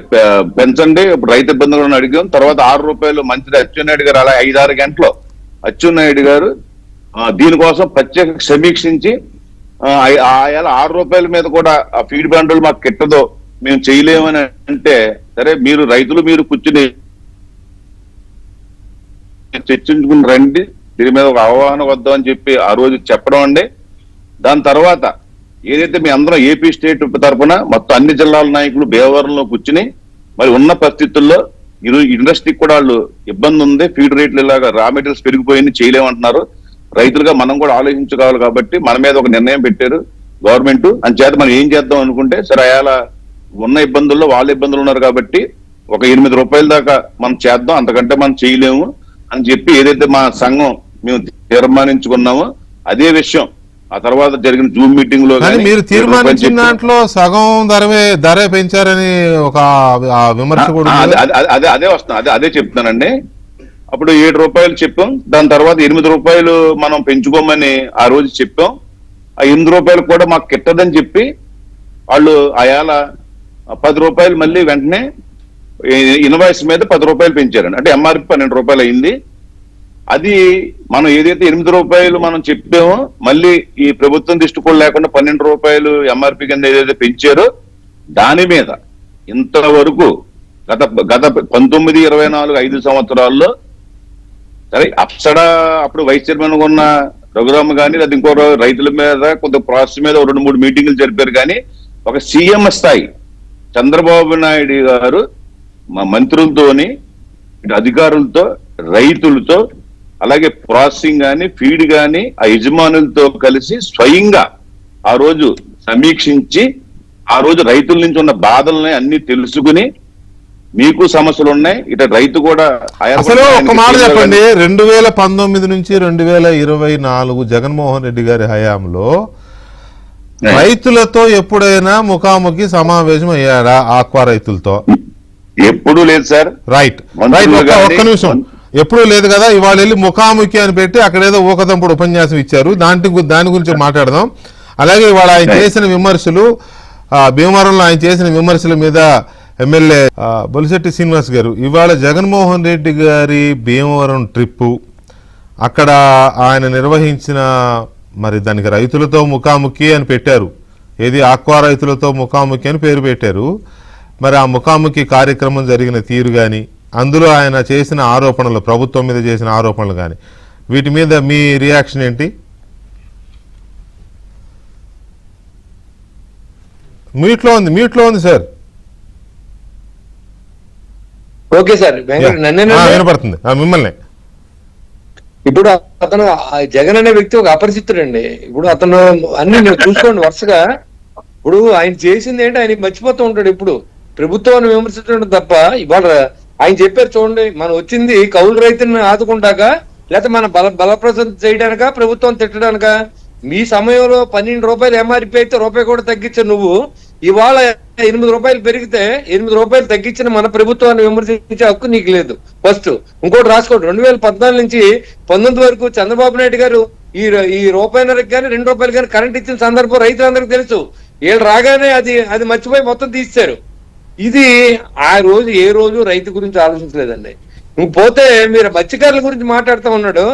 పెంచండి రైతు ఇబ్బందులను అడిగాం. తర్వాత 6 రూపాయలు మంత్రి అచ్చెన్నాయుడు గారు అలా 5-6 గంటలు అచ్చెన్నాయుడు గారు దీనికోసం ప్రత్యేక సమీక్షించి 6 రూపాయల మీద కూడా ఆ ఫీడ్ బ్రాండ్లు మాకు కిట్టదో, మేము చేయలేమని అంటే సరే మీరు కూర్చుని చర్చించుకుని రండి, దీని మీద ఒక అవగాహన వద్దామని చెప్పి ఆ రోజు చెప్పడం అండి. దాని తర్వాత ఏదైతే మీ అందరం ఏపీ స్టేట్ తరఫున మొత్తం అన్ని జిల్లాల నాయకులు భీమవరంలో కూర్చుని మరి ఉన్న పరిస్థితుల్లో ఈరోజు ఇండస్ట్రీకి కూడా వాళ్ళు ఇబ్బంది ఉంది, ఫీడ్ రేట్లు ఇలాగా రా మెటీరియల్స్ పెరిగిపోయింది, చేయలేమంటున్నారు. రైతులుగా మనం కూడా ఆలోచించుకోవాలి కాబట్టి మన మీద ఒక నిర్ణయం పెట్టారు గవర్నమెంట్. అంచేత మనం ఏం చేద్దాం అనుకుంటే సరే అయాల ఉన్న ఇబ్బందుల్లో వాళ్ళ ఇబ్బందులు ఉన్నారు కాబట్టి ఒక 8 రూపాయల దాకా మనం చేద్దాం, అంతకంటే మనం చేయలేము అని చెప్పి ఏదైతే మా సంఘం మేము తీర్మానించుకున్నామో అదే విషయం ఆ తర్వాత జరిగిన జూమ్ మీటింగ్ లో
మీరు తీర్మానించిన దాంట్లో సగం ధరే పెంచారని ఒక విమర్శ కూడా
అదే వస్తుంది, అదే చెప్తున్నానండి. అప్పుడు 7 రూపాయలు చెప్పాం, దాని తర్వాత 8 రూపాయలు మనం పెంచుకోమని ఆ రోజు చెప్పాం. ఆ 8 రూపాయలు కూడా మాకు కిట్టదని చెప్పి వాళ్ళు అయాల 10 రూపాయలు మళ్ళీ వెంటనే ఇన్వాయిస్ మీద 10 రూపాయలు పెంచారండి. అంటే ఎంఆర్పి 12 రూపాయలు అయింది. అది మనం ఏదైతే 8 రూపాయలు మనం చెప్పామో మళ్ళీ ఈ ప్రభుత్వం దృష్టి కూడా లేకుండా 12 రూపాయలు ఎంఆర్పి కింద ఏదైతే పెంచారో దాని మీద ఇంతవరకు గత 19, 24, 5 సంవత్సరాల్లో సరే అప్సడా అప్పుడు వైస్ చైర్మన్ ఉన్న రఘురామ కానీ లేదా ఇంకో రైతుల మీద కొంత ప్రాసెస్ మీద 2-3 మీటింగులు జరిపారు. కానీ ఒక సీఎం స్థాయి చంద్రబాబు నాయుడు గారు మా మంత్రులతోని అధికారులతో రైతులతో అలాగే ప్రాసెసింగ్ కానీ ఫీడ్ కానీ ఆ యజమానులతో కలిసి స్వయంగా ఆ రోజు సమీక్షించి ఆ రోజు రైతుల నుంచి ఉన్న బాధల్ని అన్ని తెలుసుకుని మీకు సమస్యలు ఉన్నాయి ఇట రైతు కూడా
అసలు ఒక మాట చెప్పండి, 2019 నుంచి 2024 జగన్మోహన్ రెడ్డి గారి హయాంలో రైతులతో ఎప్పుడైనా ముఖాముఖి సమావేశం అయ్యాడా ఆక్వా రైతులతో?
ఎప్పుడు లేదు సార్.
రైట్ ఒక్క నిమిషం, ఎప్పుడు లేదు కదా. ఇవాళ వెళ్ళి ముఖాముఖి అని పెట్టి అక్కడ ఏదో ఊకదంపుడు ఉపన్యాసం ఇచ్చారు, దాని గురించి మాట్లాడదాం. అలాగే ఇవాళ ఆయన చేసిన విమర్శలు, భీమవరంలో ఆయన చేసిన విమర్శల మీద ఎమ్మెల్యే బొలిశెట్టి శ్రీనివాస్ గారు ఇవాళ జగన్మోహన్ రెడ్డి గారి భీమవరం ట్రిప్పు అక్కడ ఆయన నిర్వహించిన మరి దానికి రైతులతో ముఖాముఖి అని పెట్టారు, ఏది ఆక్వా రైతులతో ముఖాముఖి అని పేరు పెట్టారు. మరి ఆ ముఖాముఖి కార్యక్రమం జరిగిన తీరు కానీ అందులో ఆయన చేసిన ఆరోపణలు, ప్రభుత్వం మీద చేసిన ఆరోపణలు కానీ వీటి మీద మీ రియాక్షన్ ఏంటి? మ్యూట్లో ఉంది సార్.
ఓకే సార్,
వినపడుతుంది మిమ్మల్ని.
ఇప్పుడు అతను జగన్ అనే వ్యక్తి ఒక అపరిచితుడండి. ఇప్పుడు అతను అన్ని చూసుకోండి వరుసగా. ఇప్పుడు ఆయన చేసింది ఏంటి ఆయన మర్చిపోతూ ఉంటాడు. ఇప్పుడు ప్రభుత్వాన్ని విమర్శించడం తప్ప ఇవాళ ఆయన చెప్పారు చూడండి, మనం వచ్చింది కౌలు రైతులను ఆదుకుంటాక లేకపోతే మన బలప్రసం చేయడానిక ప్రభుత్వం తిట్టడానిక? మీ సమయంలో 12 రూపాయలు ఎంఆర్పి అయితే రూపాయి కూడా తగ్గించే నువ్వు ఇవాళ 8 రూపాయలు పెరిగితే 8 రూపాయలు తగ్గించిన మన ప్రభుత్వాన్ని విమర్శించే హక్కు నీకు లేదు. ఫస్ట్ ఇంకోటి రాసుకోండి, 2014 నుంచి 19 వరకు చంద్రబాబు నాయుడు గారు ఈ రూపాయిన్నరకి కానీ 2 రూపాయలు కానీ కరెంట్ ఇచ్చిన సందర్భం రైతులందరికీ తెలుసు. వీళ్ళు రాగానే అది మర్చిపోయి మొత్తం తీసేశారు. ఇది ఆ రోజు ఏ రోజు రైతు గురించి ఆలోచించలేదండి. నువ్వు పోతే మీరు మత్స్యకారుల గురించి మాట్లాడుతూ ఉన్నాడు.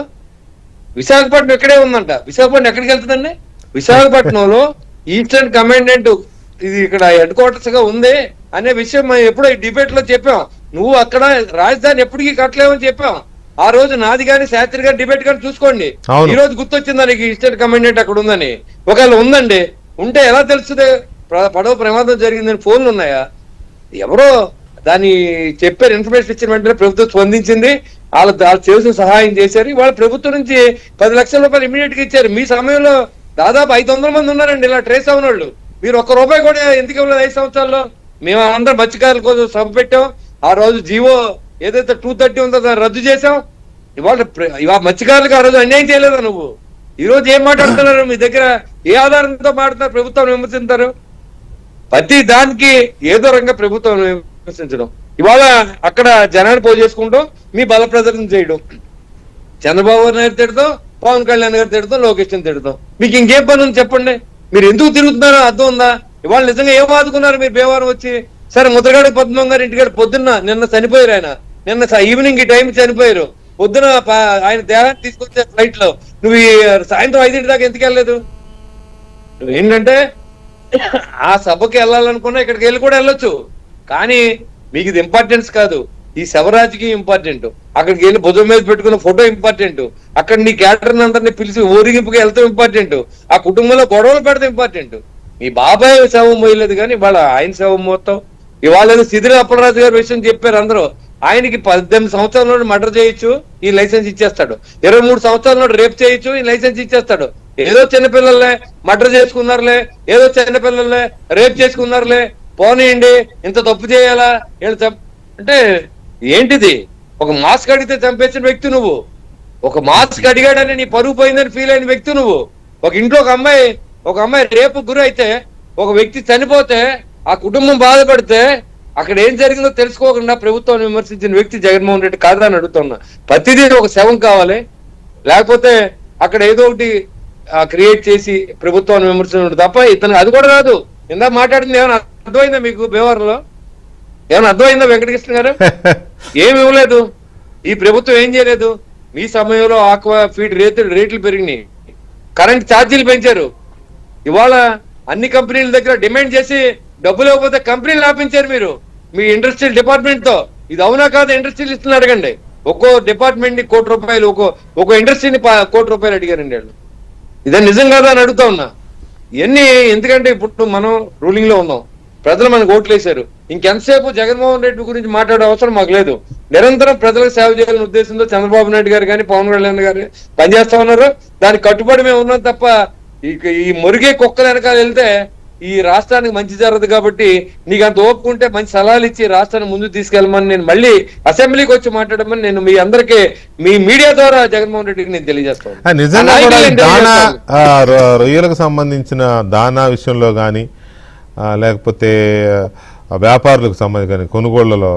విశాఖపట్నం ఎక్కడే ఉందంట. విశాఖపట్నం ఎక్కడికి వెళ్తుందండి? విశాఖపట్నంలో ఈస్టర్న్ కమాండెంట్ ఇది ఇక్కడ హెడ్ క్వార్టర్స్ గా ఉంది అనే విషయం మనం ఎప్పుడో డిబేట్ లో చెప్పాం. నువ్వు అక్కడ రాజధాని ఎప్పటికీ కట్టలేవని చెప్పాం. ఆ రోజు నాది కానీ శాస్త్రి గారి డిబేట్ కానీ చూసుకోండి. ఈ రోజు గుర్తొచ్చిందా నీకు ఈస్టర్న్ కమాండెంట్ అక్కడ ఉందని? ఒకవేళ ఉందండి, ఉంటే ఎలా తెలుస్తుంది పడవ ప్రమాదం జరిగిందని? ఫోన్లు ఉన్నాయా? ఎవరో దాన్ని చెప్పారు, ఇన్ఫర్మేషన్ ఇచ్చిన వెంటనే ప్రభుత్వం స్పందించింది. వాళ్ళు చేసిన సహాయం చేశారు. వాళ్ళ ప్రభుత్వం నుంచి 10 లక్షల రూపాయలు ఇమీడియట్ గా ఇచ్చారు. మీ సమయంలో దాదాపు 500 మంది ఉన్నారండి ఇలా ట్రేస్ అయిన వాళ్ళు. మీరు ₹1 కూడా ఎందుకు ఇవ్వలేదు 5 సంవత్సరాల్లో? మేము అందరం మత్స్యకారుల కోసం సభ పెట్టాం. ఆ రోజు జీవో ఏదైతే 230 ఉందో దాన్ని రద్దు చేశాం. ఇవాళ మత్స్యకారులకు ఆ రోజు అన్యాయం చేయలేదా నువ్వు? ఈ రోజు ఏం మాట్లాడుతున్నారు? మీ దగ్గర ఏ ఆధారంతో మాట్లాడుతున్నారు? ప్రభుత్వం విమర్శించారు. ప్రతి దానికి ఏదో రంగా ప్రభుత్వం విమర్శించడం. ఇవాళ అక్కడ జనాన్ని పోజేసుకుంటాం, మీ బల ప్రదర్శన చేయడం. చంద్రబాబు నాయుడు తిడతాం, పవన్ కళ్యాణ్ గారు తిడతాం, లోకేష్ తిడతాం. మీకు ఇంకేం పని ఉంది చెప్పండి? మీరు ఎందుకు తిరుగుతున్నారో అర్థం ఉందా? ఇవాళ నిజంగా ఏం ఆదుకున్నారు మీరు భీమవరం వచ్చి? సరే, ముద్రగడ పద్మం గారు ఇంటికాడ నిన్న చనిపోయారు. ఆయన నిన్న ఈవినింగ్ ఈ టైం చనిపోయారు. పొద్దున ఆయన దేహాన్ని తీసుకొచ్చే ఫ్లైట్ లో నువ్వు సాయంత్రం 5 దాకా ఎందుకు వెళ్ళలేదు? ఏంటంటే ఆ సభకి వెళ్ళాలనుకున్నా ఇక్కడికి వెళ్ళి కూడా వెళ్ళొచ్చు. కానీ మీకు ఇది ఇంపార్టెన్స్ కాదు. ఈ శవరాజకీయం ఇంపార్టెంట్. అక్కడికి వెళ్ళి భుజం మీద పెట్టుకున్న ఫోటో ఇంపార్టెంట్. అక్కడ నీ క్యాడర్ని అందరినీ పిలిచి ఊరిగింపుగా వెళ్తాం ఇంపార్టెంట్. ఆ కుటుంబంలో గొడవలు పెడతాం ఇంపార్టెంట్. మీ బాబాయ్ శవం మోయలేదు కానీ ఇవాళ ఆయన శవం మొత్తం. ఇవాళ సిదిరి అప్పలరాజు గారి విషయం చెప్పారు అందరూ. ఆయనకి 18 సంవత్సరాల మర్డర్ చేయొచ్చు, ఈ లైసెన్స్ ఇచ్చేస్తాడు. 23 సంవత్సరాల రేప్ చేయొచ్చు, ఈ లైసెన్స్ ఇచ్చేస్తాడు. ఏదో చిన్నపిల్లలే మర్డర్ చేసుకున్నారులే, ఏదో చిన్నపిల్లలే రేప్ చేసుకున్నారులే, పోనీయండి, ఇంత తప్పు చేయాలా వీళ్ళు అంటే ఏంటిది? ఒక మాస్క్ అడిగితే చంపేసిన వ్యక్తి నువ్వు. ఒక మాస్క్ అడిగాడని నీ పరువు పోయిందని ఫీల్ అయిన వ్యక్తి నువ్వు. ఒక ఇంట్లో ఒక అమ్మాయి రేపు గురి అయితే, ఒక వ్యక్తి చనిపోతే, ఆ కుటుంబం బాధపడితే అక్కడ ఏం జరిగిందో తెలుసుకోకుండా ప్రభుత్వాన్ని విమర్శించిన వ్యక్తి జగన్మోహన్ రెడ్డి కాదా అని అడుగుతున్నా. ప్రతిదీ ఒక శవం కావాలి, లేకపోతే అక్కడ ఏదో ఒకటి క్రియేట్ చేసి ప్రభుత్వాన్ని విమర్శించడం తప్ప ఇతను అది కూడా రాదు. ఇందా మాట్లాడింది ఏమైనా అర్థమైందా మీకు? భీమవరంలో ఏమైనా అర్థమైందా వెంకటకృష్ణ గారు? ఏమి ఇవ్వలేదు. ఈ ప్రభుత్వం ఏం చేయలేదు. మీ సమయంలో ఆక్వా ఫీడ్ రేట్లు పెరిగినాయి, కరెంట్ ఛార్జీలు పెంచారు. ఇవాళ అన్ని కంపెనీల దగ్గర డిమాండ్ చేసి డబ్బులు ఇవ్వకపోతే కంపెనీలు ఆపించారు మీరు మీ ఇండస్ట్రియల్ డిపార్ట్మెంట్ తో. ఇది అవునా కాదు? ఇండస్ట్రియల్ ఇస్తున్నారు అడగండి. ఒక్కో డిపార్ట్మెంట్ ని ₹1 కోటి, ఒక్కో ఇండస్ట్రీని ₹1 కోటి అడిగారండి వాళ్ళు. ఇదే నిజం కాదా అని అడుగుతా ఉన్నా. ఇవన్నీ ఎందుకంటే ఇప్పుడు మనం రూలింగ్ లో ఉన్నాం, ప్రజలు మనకు ఓట్లు వేశారు. ఇంకెంతసేపు జగన్మోహన్ రెడ్డి గురించి మాట్లాడే అవసరం మాకు లేదు. నిరంతరం ప్రజలకు సేవ చేయాలనే ఉద్దేశంతో చంద్రబాబు నాయుడు గారు కానీ పవన్ కళ్యాణ్ గారు పనిచేస్తా ఉన్నారు. దానికి కట్టుబడి మేము ఉన్నాం తప్ప ఈ మురిగే కుక్కల వెనకాల వెళ్తే ఈ రాష్ట్రానికి మంచి జరగదు. కాబట్టి నీకు అంత ఓపుకుంటే మంచి సలహాలు ఇచ్చి రాష్ట్రాన్ని ముందుకు తీసుకెళ్ళమని నేను మళ్ళీ అసెంబ్లీకి వచ్చి మాట్లాడమని నేను మీ అందరికీ మీ మీడియా ద్వారా జగన్మోహన్ రెడ్డికి నేను తెలియజేస్తాను.
నిజంగా కూడా దానా రొయ్యలకు సంబంధించిన దానా విషయంలో కానీ లేకపోతే వ్యాపారులకు సంబంధించి కానీ కొనుగోళ్లలో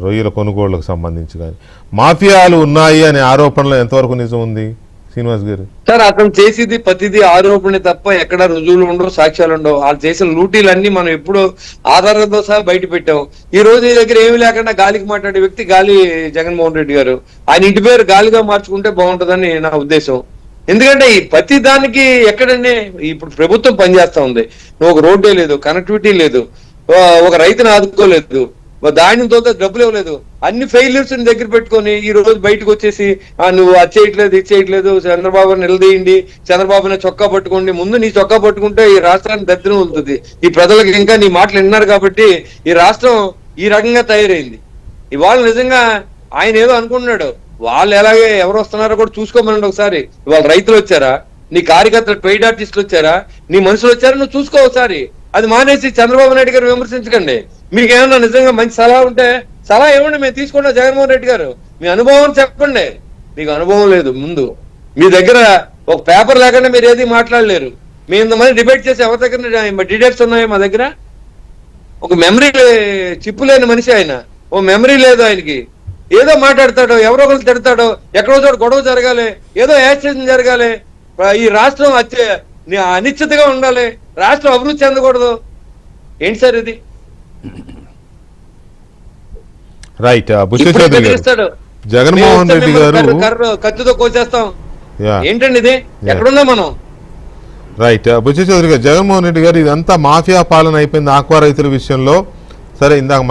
రొయ్యల కొనుగోళ్లకు సంబంధించి కానీ మాఫియాలు ఉన్నాయి అనే ఆరోపణలో ఎంతవరకు నిజం ఉంది శ్రీనివాస్ గారు?
సార్, అతను చేసేది ప్రతిదీ ఆరోపణ తప్ప ఎక్కడ రుజువులు ఉండవు, సాక్ష్యాలు ఉండవు. వాళ్ళు చేసిన లూటీలన్నీ మనం ఎప్పుడో ఆధారాలతో సహా బయట పెట్టాం. ఈ రోజు ఈ దగ్గర ఏమి లేకుండా గాలికి మాట్లాడే వ్యక్తి గాలి జగన్మోహన్ రెడ్డి గారు. ఆయన ఇంటి పేరు గాలిగా మార్చుకుంటే బాగుంటుందని నా ఉద్దేశం. ఎందుకంటే ఈ ప్రతి దానికి ఎక్కడండి ఇప్పుడు ప్రభుత్వం పనిచేస్తా ఉంది. నువ్వు ఒక రోడ్డే లేదు, కనెక్టివిటీ లేదు, ఒక రైతుని ఆదుకోలేదు, ధాన్యంతో డబ్బులు ఇవ్వలేదు. అన్ని ఫెయిల్యూర్స్ దగ్గర పెట్టుకొని ఈ రోజు బయటకు వచ్చేసి నువ్వు అది చేయట్లేదు, ఇది చేయట్లేదు, చంద్రబాబు నిలదీయండి, చంద్రబాబుని చొక్కా పట్టుకోండి. ముందు నీ చొక్కా పట్టుకుంటే ఈ రాష్ట్రానికి దరిద్రం ఉంటుంది. ఈ ప్రజలకు ఇంకా నీ మాటలు విన్నారు కాబట్టి ఈ రాష్ట్రం ఈ రకంగా తయారైంది. ఇవాళ నిజంగా ఆయన ఏదో అనుకుంటున్నాడు. వాళ్ళు ఎలాగే ఎవరు వస్తున్నారో కూడా చూసుకోమనండి ఒకసారి. ఇవాళ రైతులు వచ్చారా, నీ కార్యకర్తలు ట్రేడ్ ఆర్టిస్టులు వచ్చారా, నీ మనుషులు వచ్చారా, నువ్వు చూసుకో ఒకసారి. అది మానేసి చంద్రబాబు నాయుడు గారు విమర్శించకండి. మీకు ఏమన్నా నిజంగా మంచి సలహా ఉంటే సలహా ఇవ్వండి, మేము తీసుకుంటాం. జగన్మోహన్ రెడ్డి గారు మీ అనుభవం చెప్పండి. మీకు అనుభవం లేదు. ముందు మీ దగ్గర ఒక పేపర్ లేకుండా మీరు ఏది మాట్లాడలేరు. మీ ఇంతమంది డిబేట్ చేసి ఎవరి దగ్గర డీటెయిల్స్ ఉన్నాయి? మా దగ్గర ఒక మెమరీ చిప్పు లేని మనిషి ఆయన. ఓ మెమరీ లేదు ఆయనకి. ఏదో మాట్లాడతాడో, ఎవరో ఒకరు తిడతాడో, ఎక్కడో చోట గొడవ జరగాలి, ఏదో యాక్సిడెంట్ జరగాలి, ఈ రాష్ట్రం అనిశ్చితగా ఉండాలి, రాష్ట్రం అభివృద్ధి చెందకూడదు. ఏంటి సార్ ఇది?
రైట్. జగన్మోహన్ రెడ్డి గారు
కత్తితో కోసేస్తాం.
Yeah.
ఏంటండి ఇది? ఎక్కడున్నా మనం?
రైట్. బుచ్చి చౌదరి గారు, జగన్మోహన్ రెడ్డి గారు ఇదంతా మాఫియా పాలన అయిపోయింది ఆక్వా రైతుల విషయంలో. సరే, ఇందాక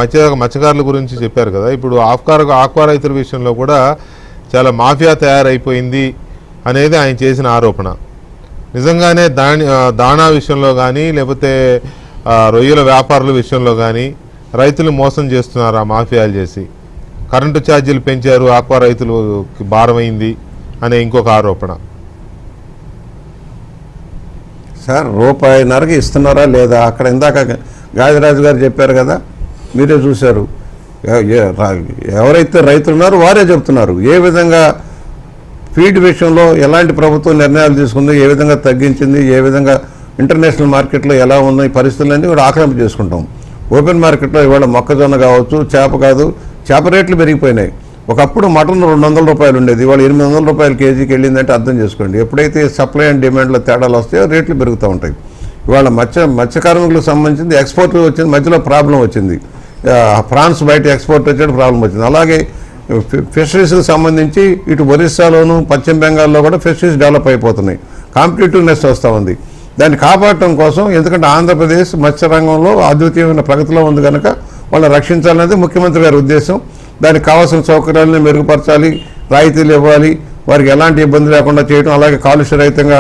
మత్స్యకారుల గురించి చెప్పారు కదా, ఇప్పుడు ఆక్వా రైతుల విషయంలో కూడా చాలా మాఫియా తయారైపోయింది అనేది ఆయన చేసిన ఆరోపణ. నిజంగానే దాణా విషయంలో కానీ, లేకపోతే రొయ్యల వ్యాపారుల విషయంలో కానీ రైతులు మోసం చేస్తున్నారు ఆ మాఫియాలు చేసి. కరెంటు ఛార్జీలు పెంచారు, ఆక్వా రైతులకి భారమైంది అనే ఇంకొక ఆరోపణ.
సార్, ₹1.5కి ఇస్తున్నారా లేదా? అక్కడ ఇందాక గాదిరాజు గారు చెప్పారు కదా, మీరే చూశారు. ఎవరైతే రైతులు ఉన్నారో వారే చెప్తున్నారు ఏ విధంగా ఫీడ్ విషయంలో ఎలాంటి ప్రభుత్వం నిర్ణయాలు తీసుకుంది, ఏ విధంగా తగ్గించింది, ఏ విధంగా ఇంటర్నేషనల్ మార్కెట్లో ఎలా ఉన్నాయి పరిస్థితులన్నీ కూడా ఆక్రమణ చేసుకుంటాం. ఓపెన్ మార్కెట్లో ఇవాళ మొక్కజొన్న కావచ్చు, చేప రేట్లు పెరిగిపోయినాయి. ఒకప్పుడు మటన్ ₹200 ఉండేది, ఇవాళ ₹800 కేజీకి వెళ్ళిందంటే అర్థం చేసుకోండి. ఎప్పుడైతే సప్లై అండ్ డిమాండ్లో తేడాలు వస్తాయో రేట్లు పెరుగుతూ ఉంటాయి. ఇవాళ మత్స్య కార్మికులకు సంబంధించింది ఎక్స్పోర్ట్ వచ్చింది, మధ్యలో ప్రాబ్లం వచ్చింది. ఫ్రాన్స్ బయట ఎక్స్పోర్ట్ వచ్చేటప్పుడు ప్రాబ్లం వచ్చింది. అలాగే ఫిషరీస్కి సంబంధించి ఇటు ఒరిస్సాలోను పశ్చిమ బెంగాల్లో కూడా ఫిషరీస్ డెవలప్ అయిపోతున్నాయి. కాంపిటేటివ్నెస్ వస్తూ ఉంది. దాన్ని కాపాడటం కోసం, ఎందుకంటే ఆంధ్రప్రదేశ్ మత్స్య రంగంలో అద్వితీయమైన ప్రగతిలో ఉంది కనుక వాళ్ళని రక్షించాలనేది ముఖ్యమంత్రి గారి ఉద్దేశం. దానికి కావాల్సిన సౌకర్యాలను మెరుగుపరచాలి, రాయితీలు ఇవ్వాలి, వారికి ఎలాంటి ఇబ్బంది లేకుండా చేయడం, అలాగే కాలుష్య రహితంగా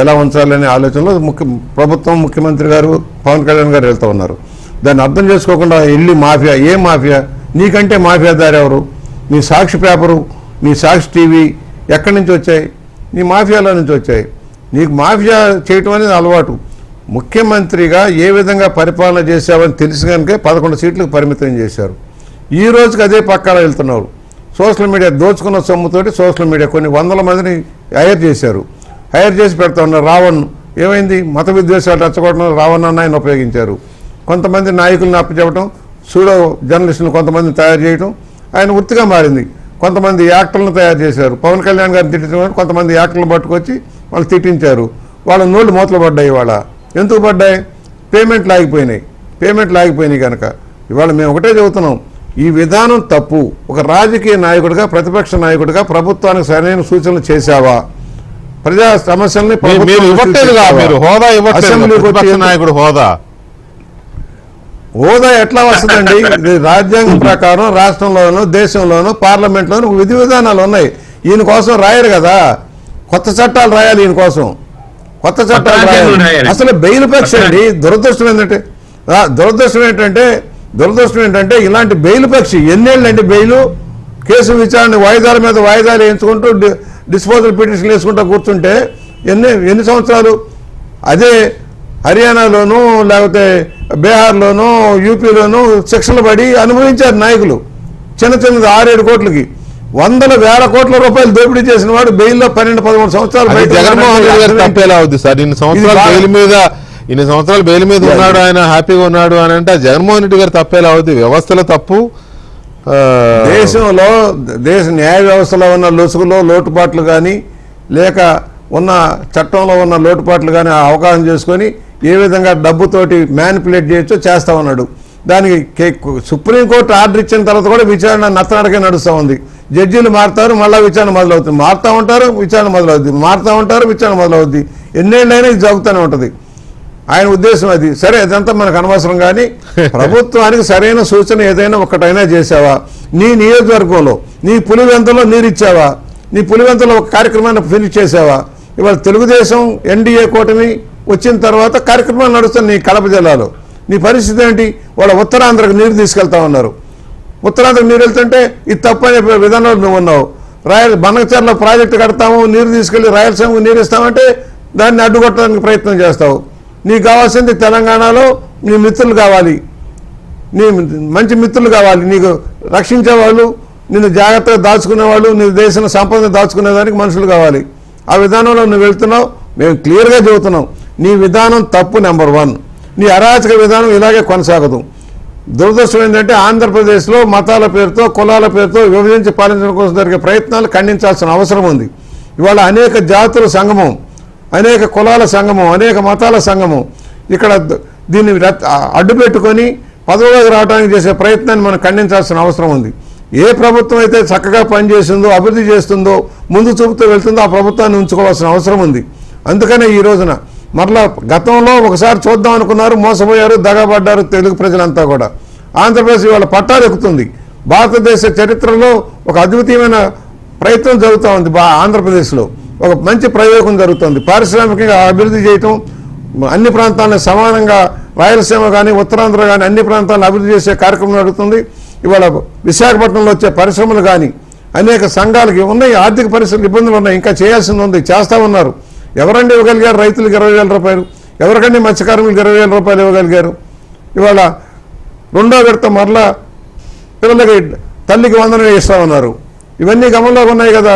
ఎలా ఉంచాలనే ఆలోచనలో ప్రభుత్వం, ముఖ్యమంత్రి గారు, పవన్ కళ్యాణ్ గారు వెళ్తూ ఉన్నారు. దాన్ని అర్థం చేసుకోకుండా వెళ్ళి మాఫియా, ఏ మాఫియా? నీకంటే మాఫియాదారు ఎవరు? నీ సాక్షి పేపరు, నీ సాక్షి టీవీ ఎక్కడి నుంచి వచ్చాయి? నీ మాఫియాలో నుంచి వచ్చాయి. నీకు మాఫియా చేయటం అనేది అలవాటు. ముఖ్యమంత్రిగా ఏ విధంగా పరిపాలన చేశావని తెలిసి కనుక 11 సీట్లకు పరిమితం చేశారు. ఈ రోజుకి అదే పక్కాలో వెళ్తున్నారు. సోషల్ మీడియా దోచుకున్న సొమ్ముతోటి సోషల్ మీడియా కొన్ని 100 మందిని హైర్ చేశారు. హైర్ చేసి పెడతా ఉన్నారు. రావణ్ ఏమైంది? మత విద్వేషాలు రెచ్చగొట్టడం రావణ్ అన్న ఆయన ఉపయోగించారు. కొంతమంది నాయకులను అప్పచెప్పడం, సూడో జర్నలిస్టులను కొంతమందిని తయారు చేయడం ఆయన వృత్తిగా మారింది. కొంతమంది యాక్టర్లను తయారు చేశారు. పవన్ కళ్యాణ్ గారిని తిట్టించడం, కొంతమంది యాక్టర్లను పట్టుకొచ్చి వాళ్ళు తిట్టించారు. వాళ్ళ నోళ్ళు మూతలు పడ్డాయి. ఇవాళ ఎందుకు పడ్డాయి? పేమెంట్లు ఆగిపోయినాయి కనుక. ఇవాళ మేము ఒకటే చెబుతున్నాం, ఈ విధానం తప్పు. ఒక రాజకీయ నాయకుడిగా, ప్రతిపక్ష నాయకుడిగా ప్రభుత్వానికి సరైన సూచనలు చేశావా? ప్రజా సమస్యల్ని హోదా ఎట్లా వస్తుందండి? ఇది రాజ్యాంగం ప్రకారం రాష్ట్రంలోనూ, దేశంలోనూ, పార్లమెంట్లోనూ విధి విధానాలు ఉన్నాయి. ఈయన కోసం రాయరు కదా, కొత్త చట్టాలు రాయాలి. ఈయన కోసం కొత్త చట్టాలు రాయాలి. అసలు బెయిల్ పక్ష అండి. దురదృష్టం ఏంటంటే ఇలాంటి బెయిల్ పక్షి ఎన్నేళ్ళండి బెయిలు? కేసు విచారణ వాయిదాల మీద వాయిదాలు వేయించుకుంటూ డిస్పోజల్ పిటిషన్లు వేసుకుంటూ కూర్చుంటే ఎన్ని సంవత్సరాలు? అదే హర్యానాలోనూ, లేకపోతే బీహార్లోనూ, యూపీలోనూ శిక్షలు పడి అనుభవించారు నాయకులు. చిన్నది 6-7 కోట్లకి 100,000 కోట్ల రూపాయలు దోపిడీ చేసిన వాడు బెయిల్లో 12-13 సంవత్సరాలు.
జగన్మోహన్ రెడ్డి గారు తప్పేలా అవుద్ది సార్? ఇన్ని సంవత్సరాలు బెయిల్ మీద ఉన్నాడు, ఆయన హ్యాపీగా ఉన్నాడు అని అంటే జగన్మోహన్ రెడ్డి గారు తప్పేలా అవుద్ది? వ్యవస్థలో తప్పు.
దేశ న్యాయ వ్యవస్థలో ఉన్న లొసుగులో లోటుపాట్లు కానీ, లేక ఉన్న చట్టంలో ఉన్న లోటుపాట్లు కానీ అవగాహన చేసుకొని ఏ విధంగా డబ్బుతోటి మ్యానిపులేట్ చేయొచ్చో చేస్తా ఉన్నాడు. దానికి సుప్రీంకోర్టు ఆర్డర్ ఇచ్చిన తర్వాత కూడా విచారణ నత్తనడకే నడుస్తూ ఉంది. జడ్జీలు మారుతారు, మళ్ళీ విచారణ మొదలవుతుంది. మారుతూ ఉంటారు, విచారణ మొదలవుద్ది. ఎన్నేళ్ళైనా ఇది జరుగుతూనే ఉంటుంది. ఆయన ఉద్దేశం అది. సరే, అదంతా మనకు అనవసరం. కానీ ప్రభుత్వానికి సరైన సూచన ఏదైనా ఒక్కటైనా చేసావా? నీ నియోజకవర్గంలో నీ పులివెంతలో నీరు ఇచ్చావా? నీ పులివెంతలో ఒక కార్యక్రమాన్ని ఫినిష్ చేసావా? ఇవాళ తెలుగుదేశం ఎన్డీఏ కూటమి వచ్చిన తర్వాత కార్యక్రమాలు నడుస్తుంది నీ కడప జిల్లాలో. నీ పరిస్థితి ఏంటి? వాళ్ళ ఉత్తరాంధ్రకు నీరు తీసుకెళ్తా ఉన్నారు. ఉత్తరాంధ్రకు నీరు వెళ్తుంటే ఇది తప్పనే విధానంలో నువ్వు ఉన్నావు. బనకచర్ల ప్రాజెక్టు కడతాము, నీరు తీసుకెళ్లి రాయలసీమకు నీరు ఇస్తామంటే దాన్ని అడ్డుకొట్టడానికి ప్రయత్నం చేస్తావు. నీకు కావాల్సింది తెలంగాణలో నీ మిత్రులు కావాలి, నీ మంచి మిత్రులు కావాలి, నీకు రక్షించేవాళ్ళు, నిన్ను జాగ్రత్తగా దాచుకునేవాళ్ళు, నీ దేశం సంపదను దాచుకునేదానికి మనుషులు కావాలి. ఆ విధానంలో నువ్వు వెళ్తున్నావు. మేము క్లియర్గా చెబుతున్నాం, నీ విధానం తప్పు. నెంబర్ 1, నీ అరాచక విధానం ఇలాగే కొనసాగదు. దురదృష్టం ఏంటంటే ఆంధ్రప్రదేశ్లో మతాల పేరుతో కులాల పేరుతో విభజించి పాలించడం కోసం జరిగే ప్రయత్నాలు ఖండించాల్సిన అవసరం ఉంది. ఇవాళ అనేక జాతుల సంగమం, అనేక కులాల సంగమం, అనేక మతాల సంగమం ఇక్కడ దీన్ని అడ్డు పెట్టుకొని పదవిలోకి రావడానికి చేసే ప్రయత్నాన్ని మనం ఖండించాల్సిన అవసరం ఉంది. ఏ ప్రభుత్వం అయితే చక్కగా పనిచేస్తుందో, అభివృద్ధి చేస్తుందో, ముందు చూపుతూ వెళ్తుందో ఆ ప్రభుత్వాన్ని ఉంచుకోవాల్సిన అవసరం ఉంది. అందుకనే ఈ రోజున మరలా గతంలో ఒకసారి చూద్దాం అనుకున్నారు, మోసపోయారు, దగాబడ్డారు తెలుగు ప్రజలంతా కూడా. ఆంధ్రప్రదేశ్ ఇవాళ పట్టాలు ఎక్కుతుంది. భారతదేశ చరిత్రలో ఒక అద్భుతమైన ప్రయత్నం జరుగుతూ ఉంది. ఆంధ్రప్రదేశ్లో ఒక మంచి ప్రయోగం జరుగుతుంది. పారిశ్రామికంగా అభివృద్ధి చేయటం, అన్ని ప్రాంతాలను సమానంగా రాయలసీమ కానీ ఉత్తరాంధ్ర కానీ అన్ని ప్రాంతాలను అభివృద్ధి చేసే కార్యక్రమం జరుగుతుంది. ఇవాళ విశాఖపట్నంలో వచ్చే పరిశ్రమలు కానీ అనేక సంఘాలకి ఉన్నాయి, ఆర్థిక పరిస్థితులు ఇబ్బందులు ఉన్నాయి, ఇంకా చేయాల్సింది ఉంది, చేస్తూ ఉన్నారు. ఎవరండి ఇవ్వగలిగారు? రైతులకు 20,000 రూపాయలు, ఎవరికండి మత్స్యకారులకు 20,000 రూపాయలు ఇవ్వగలిగారు? ఇవాళ రెండో విడత మరలా పిల్లలకి తల్లికి 100 ఇస్తామన్నారు. ఇవన్నీ గమనంలోకి ఉన్నాయి కదా.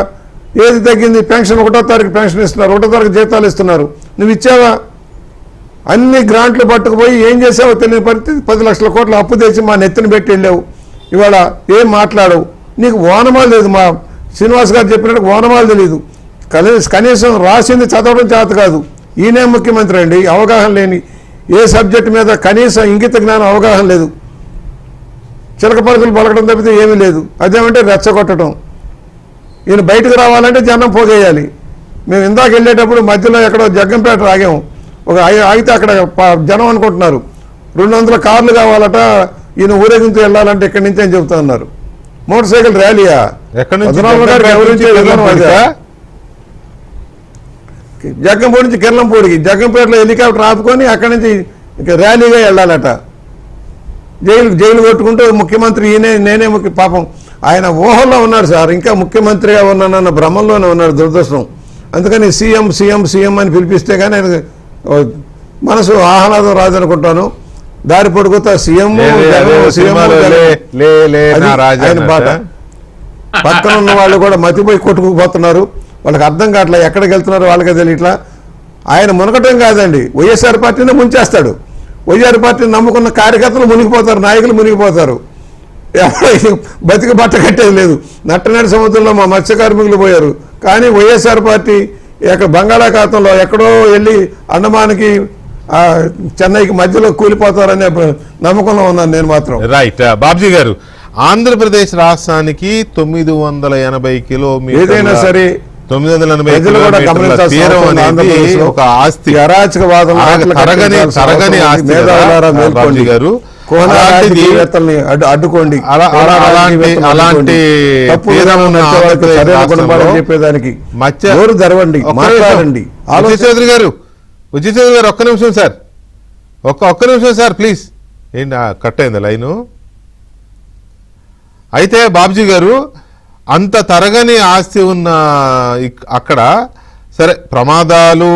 ఏది తగ్గింది? పెన్షన్ 1వ తారీఖు పెన్షన్ ఇస్తున్నారు, 1వ తారీఖు జీతాలు ఇస్తున్నారు. నువ్వు ఇచ్చావా? అన్ని గ్రాంట్లు పట్టుకుపోయి ఏం చేసావో తెలియని పరిస్థితి. 10 లక్షల కోట్ల అప్పు తెచ్చి మా నెత్తిని పెట్టి వెళ్ళావు. ఇవాళ ఏం మాట్లాడవు. నీకు ఓనమాలు లేదు. మా శ్రీనివాస్ గారు చెప్పినట్టు ఓనమాలు తెలియదు. కనీసం రాసింది చదవడం చేత కాదు. ఈయనే ముఖ్యమంత్రి అండి, అవగాహన లేని, ఏ సబ్జెక్టు మీద కనీసం ఇంగిత జ్ఞానం అవగాహన లేదు. చిలక పలుకులు పలకడం తప్పితే ఏమీ లేదు. అదేమంటే రెచ్చగొట్టడం. ఈయన బయటకు రావాలంటే జనం పోగేయాలి. మేము ఇందాక వెళ్ళేటప్పుడు మధ్యలో ఎక్కడో జగ్గంపేట ఆగాము. ఆగితే అక్కడ జనం అనుకుంటున్నారు 200 కార్లు కావాలట, ఈయన ఊరేగింపు వెళ్ళాలంటే ఇక్కడి నుంచి అని చెబుతా ఉన్నారు. Motor cycle ర్యాలీయా? జగ్గంపూడి నుంచి కిర్లంపూడికి, జగ్గంపేటలో హెలికాప్టర్ ఆపుకొని అక్కడి నుంచి ర్యాలీగా వెళ్ళాలట. జైలు కొట్టుకుంటూ ముఖ్యమంత్రి ఈయనే, నేనే పాపం ఆయన ఊహల్లో ఉన్నాడు సార్. ఇంకా ముఖ్యమంత్రిగా ఉన్నానన్న భ్రమంలోనే ఉన్నాడు. దురదృష్టం. అందుకని సీఎం సీఎం సీఎం అని పిలిపిస్తే కానీ ఆయన మనసు ఆహ్లాదం రాదనుకుంటాను. దారి పొడుగుతా సీఎం ఆయన బాట. పక్కన ఉన్న వాళ్ళు కూడా మతిపోయి కొట్టుకుపోతున్నారు. వాళ్ళకి అర్థం కావట్లా, ఎక్కడికి వెళ్తున్నారో వాళ్ళకే తెలియట్లా. ఆయన మునగటం కాదండి, వైఎస్ఆర్ పార్టీనే ముంచేస్తాడు. వైఎస్ఆర్ పార్టీని నమ్ముకున్న కార్యకర్తలు మునిగిపోతారు, నాయకులు మునిగిపోతారు. బతికి బట్ట కట్టేది లేదు. నట్టనడి సముద్రంలో మా మత్స్య కార్మికులు పోయారు. కానీ వైఎస్ఆర్ పార్టీ బంగాళాఖాతంలో ఎక్కడో వెళ్ళి అండమానికి చెన్నైకి మధ్యలో కూలిపోతారనే నమ్మకంలో ఉన్నాను నేను మాత్రం.
రైట్. బాబ్జీ గారు, ఆంధ్రప్రదేశ్ రాష్ట్రానికి 980 కిలోమీటర్లు, ఏదైనా సరే 980 తీరం అనేది ఒక ఆస్తి,
అరాచకవాదం
బాబ్జీ గారు.
అడ్డుకోండి.
అలాంటి
చెప్పేదానికి తెరవండి, మాట్లాడండి.
విజయ్ చౌదరి గారు ఒక్క నిమిషం సార్, ఒక్క నిమిషం సార్ ప్లీజ్. ఏంటి కట్ అయింది లైను? అయితే బాబ్జీ గారు, అంత తరగని ఆస్తి ఉన్న అక్కడ సరే ప్రమాదాలు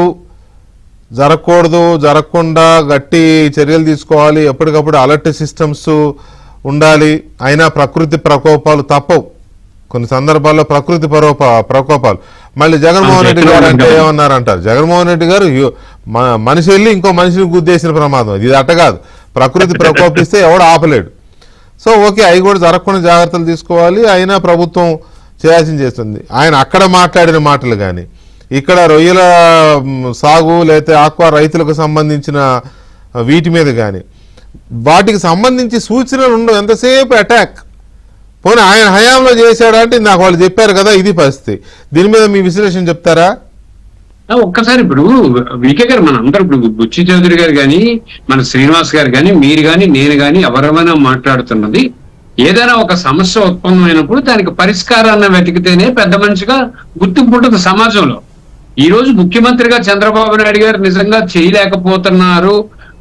జరగకూడదు, జరగకుండా గట్టి చర్యలు తీసుకోవాలి, ఎప్పటికప్పుడు అలర్ట్ సిస్టమ్స్ ఉండాలి. అయినా ప్రకృతి ప్రకోపాలు తప్పవు. కొన్ని సందర్భాల్లో ప్రకృతి ప్రకోపాలు. మళ్ళీ జగన్మోహన్ రెడ్డి గారు అంటే ఏమన్నారంటారు? జగన్మోహన్ రెడ్డి గారు మనిషి వెళ్ళి ఇంకో మనిషిని గుద్దేసిన ప్రమాదం ఇది. అట్ట కాదు, ప్రకృతి ప్రకోపిస్తే ఎవడు ఆపలేడు. సో ఓకే, అవి కూడా జరగకుండా జాగ్రత్తలు తీసుకోవాలి. అయినా ప్రభుత్వం చేయాల్సింది చేస్తుంది. ఆయన అక్కడ మాట్లాడిన మాటలు కానీ, ఇక్కడ రొయ్యల సాగు లేకపోతే ఆక్వా రైతులకు సంబంధించిన వీటి మీద కానీ, వాటికి సంబంధించి సూచనలు ఉండవు. ఎంతసేపు అటాక్. పోనీ ఆయన హయాంలో చేశాడా అంటే నాకు వాళ్ళు చెప్పారు కదా, ఇది పరిస్థితి. దీని మీద మీ విశ్లేషణ చెప్తారా?
ఒక్కసారి ఇప్పుడు వికే గారు, మన అందరూ ఇప్పుడు బుచ్చి చౌదరి గారు కానీ, మన శ్రీనివాస్ గారు కానీ, మీరు కానీ, నేను కానీ ఎవరైనా మాట్లాడుతున్నది ఏదైనా ఒక సమస్య ఉత్పన్నమైనప్పుడు దానికి పరిష్కారాన్ని వెతికితేనే పెద్ద మనిషిగా గుర్తింపు ఉంటుంది సమాజంలో. ఈ రోజు ముఖ్యమంత్రిగా చంద్రబాబు నాయుడు గారు నిజంగా చేయలేకపోతున్నారు,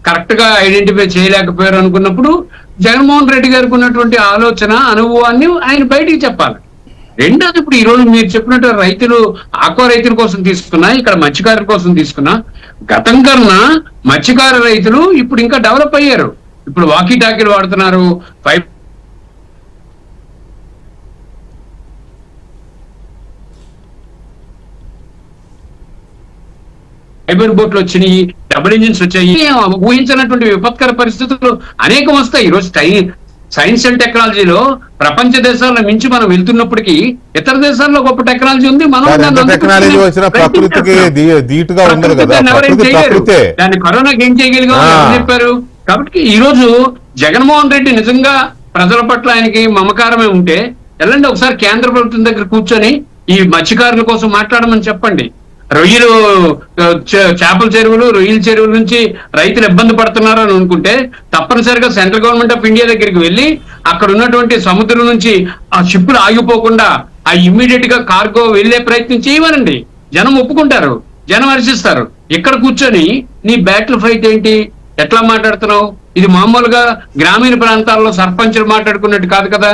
కరెక్ట్ గా ఐడెంటిఫై చేయలేకపోయారు అనుకున్నప్పుడు జగన్మోహన్ రెడ్డి గారికి ఉన్నటువంటి ఆలోచన, అనుభవాన్ని ఆయన బయటికి చెప్పాలి. రెండోది, ఇప్పుడు ఈ రోజు మీరు చెప్పినట్టు రైతులు ఆక్వా రైతుల కోసం తీసుకున్నా, ఇక్కడ మత్స్యకారుల కోసం తీసుకున్నా, గతం కన్నా మత్స్యకార రైతులు ఇప్పుడు ఇంకా డెవలప్ అయ్యారు. ఇప్పుడు వాకీ టాకీలు వాడుతున్నారు, ఫైబర్ బోట్లు వచ్చినాయి. డబుల్ ఇంజిన్స్ వచ్చాయి, ఊహించినటువంటి విపత్కర పరిస్థితులు అనేకం వస్తాయి. ఈరోజు సైన్స్ అండ్ టెక్నాలజీలో ప్రపంచ దేశాల్లో మించి మనం వెళ్తున్నప్పటికీ ఇతర దేశాల్లో గొప్ప టెక్నాలజీ ఉంది. మనం దాన్ని
టెక్నాలజీ వచ్చిన ప్రకృతికి ధీటుగా ఉండదు కదా,
దాన్ని ఎవరేం
ప్రకృతి
చేయలేరు.
ప్రకృతే.
దాన్ని కరోనాకి ఏం చేయగలిగాం ఎవరు చెప్పారు? కాబట్టి ఈ రోజు జగన్మోహన్ రెడ్డి నిజంగా ప్రజల పట్ల ఆయనకి మమకారమే ఉంటే వెళ్ళండి ఒకసారి కేంద్ర ప్రభుత్వం దగ్గర కూర్చొని ఈ మత్స్యకారుల కోసం మాట్లాడమని చెప్పండి. రొయ్యలు చేపల చెరువులు, రొయ్యల చెరువుల నుంచి రైతులు ఇబ్బంది పడుతున్నారు అని అనుకుంటే తప్పనిసరిగా సెంట్రల్ గవర్నమెంట్ ఆఫ్ ఇండియా దగ్గరికి వెళ్ళి అక్కడ ఉన్నటువంటి సముద్రం నుంచి ఆ షిప్పులు ఆగిపోకుండా ఆ ఇమ్మీడియట్ గా కార్గో వెళ్లే ప్రయత్నం చేయమనండి. జనం ఒప్పుకుంటారు, జనం హర్షిస్తారు. ఇక్కడ కూర్చొని నీ బ్యాటిల్ ఫైట్ ఏంటి, ఎట్లా మాట్లాడుతున్నావు? ఇది మామూలుగా గ్రామీణ ప్రాంతాల్లో సర్పంచులు మాట్లాడుకున్నట్టు కాదు కదా.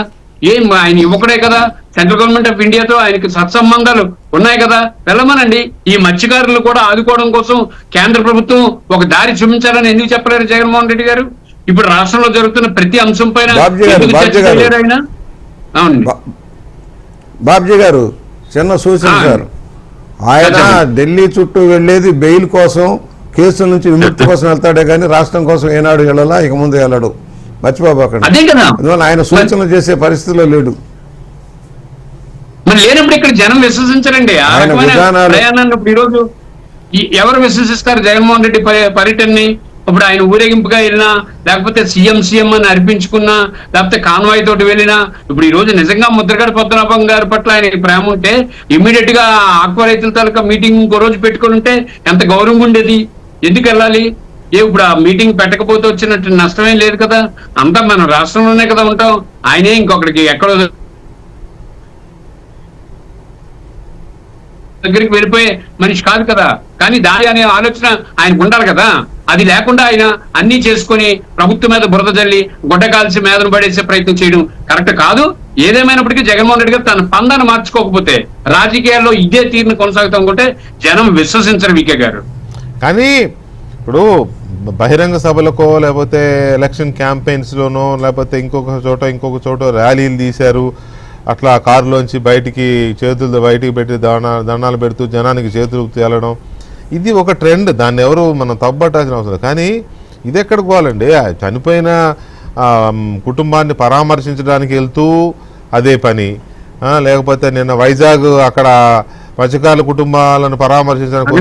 ఏం ఆయన యువకుడే కదా, సెంట్రల్ గవర్నమెంట్ ఆఫ్ ఇండియాతో ఆయనకి సత్సంబంధాలు ఉన్నాయి కదా, వెళ్ళమనండి. ఈ మత్స్యకారులు కూడా ఆదుకోవడం కోసం కేంద్ర ప్రభుత్వం ఒక దారి చూపించాలని ఎందుకు చెప్పలేరు జగన్మోహన్ రెడ్డి గారు? ఇప్పుడు రాష్ట్రంలో జరుగుతున్న ప్రతి అంశం పైన ఆయన అవునండి.
బాబ్జీ గారు చిన్న సూచన సార్, ఆయన ఢిల్లీ చుట్టూ వెళ్ళేది బెయిల్ కోసం, కేసుల నుంచి విముక్తి కోసం వెళ్తాడే కానీ రాష్ట్రం కోసం ఏనాడు వెళ్ళాలా, ఇక ముందు వెళ్ళడు. మర్చిపోబోకండి. అందువల్ల ఆయన సూచనలు చేసే పరిస్థితిలో లేడు.
మరి లేనప్పుడు ఇక్కడ జనం విశ్వసించరండి ఆ రకమైన ప్రయాణాన్ని. ఇప్పుడు ఈరోజు ఎవరు విశ్వసిస్తారు జగన్మోహన్ రెడ్డి పర్యటనని? ఇప్పుడు ఆయన ఊరేగింపుగా వెళ్ళినా, లేకపోతే సీఎం అని అర్పించుకున్నా, లేకపోతే కాన్వాయ్ తోటి వెళ్ళినా, ఇప్పుడు ఈ రోజు నిజంగా ముద్రగడ పద్మనాభం గారి పట్ల ఆయన ప్రేమ ఉంటే ఇమ్మీడియట్ గా ఆక్వా రైతుల తాలూకా మీటింగ్ ఇంకో రోజు పెట్టుకుని ఉంటే ఎంత గౌరవంగా ఉండేది. ఎందుకు వెళ్ళాలి? ఇప్పుడు ఆ మీటింగ్ పెట్టకపోతే వచ్చినట్టు నష్టమేం లేదు కదా. అంతా మనం రాష్ట్రంలోనే కదా ఉంటాం. ఆయనే ఇంకొకరికి ఎక్కడో దగ్గరికి వెళ్ళిపోయే మనిషి కాదు కదా. కానీ దాని అనే ఆలోచన ఆయనకు ఉండాలి కదా. అది లేకుండా ఆయన అన్ని చేసుకుని ప్రభుత్వం మీద బురద జల్లి గుడ్డ కాల్చి మీదను పడేసే ప్రయత్నం చేయడం కరెక్ట్ కాదు. ఏదేమైనప్పటికీ జగన్మోహన్ రెడ్డి గారు తన పందాన్ని మార్చుకోకపోతే రాజకీయాల్లో ఇదే తీరును కొనసాగుతాం జనం విశ్వసించరు వికే గారు.
కానీ ఇప్పుడు బహిరంగ సభలకో లేకపోతే ఎలక్షన్ క్యాంపెయిన్స్లోనో లేకపోతే ఇంకొక చోట ర్యాలీలు తీశారు, అట్లా కారులోంచి బయటికి చేతులు బయటికి పెట్టి దండాలు పెడుతూ జనానికి చేతులు తేలడం, ఇది ఒక ట్రెండ్. దాన్ని ఎవరు మనం తప్పట్టాల్సిన అవసరం. కానీ ఇది ఎక్కడికి పోవాలండి? చనిపోయిన కుటుంబాన్ని పరామర్శించడానికి వెళ్తూ అదే పని, లేకపోతే నిన్న వైజాగ్ అక్కడ మత్స్యకారుల కుటుంబాలను పరామర్శించడానికి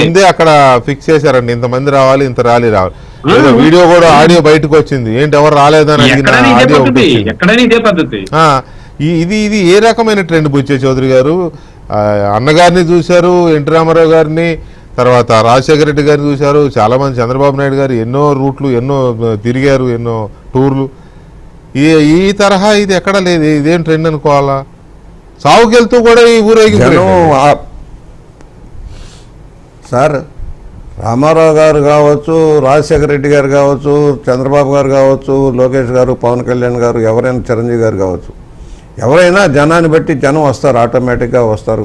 ముందే అక్కడ ఫిక్స్ చేశారండి, ఇంతమంది రావాలి, ఇంత ర్యాలీ రావాలి. ఏదో వీడియో కూడా ఆడియో బయటకు వచ్చింది, ఏంటి ఎవరు రాలేదని అడిగిన ఆడియో. ఇది ఏ రకమైన ట్రెండ్ బుచ్చే చౌదరి గారు? అన్నగారిని చూశారు, ఎన్టీ రామారావు గారిని, తర్వాత రాజశేఖర రెడ్డి గారిని చూశారు, చాలా మంది చంద్రబాబు నాయుడు గారు ఎన్నో రూట్లు ఎన్నో తిరిగారు, ఎన్నో టూర్లు. ఈ తరహా ఇది ఎక్కడ లేదు. ఇదేం ట్రెండ్ అనుకోవాలా? సాగుకెళ్తూ కూడా ఈ ఊరేగింపు
సార్. రామారావు గారు కావచ్చు, రాజశేఖర రెడ్డి గారు కావచ్చు, చంద్రబాబు గారు కావచ్చు, లోకేష్ గారు, పవన్ కళ్యాణ్ గారు, ఎవరైనా చిరంజీవి గారు కావచ్చు, ఎవరైనా జనాన్ని బట్టి జనం వస్తారు, ఆటోమేటిక్గా వస్తారు.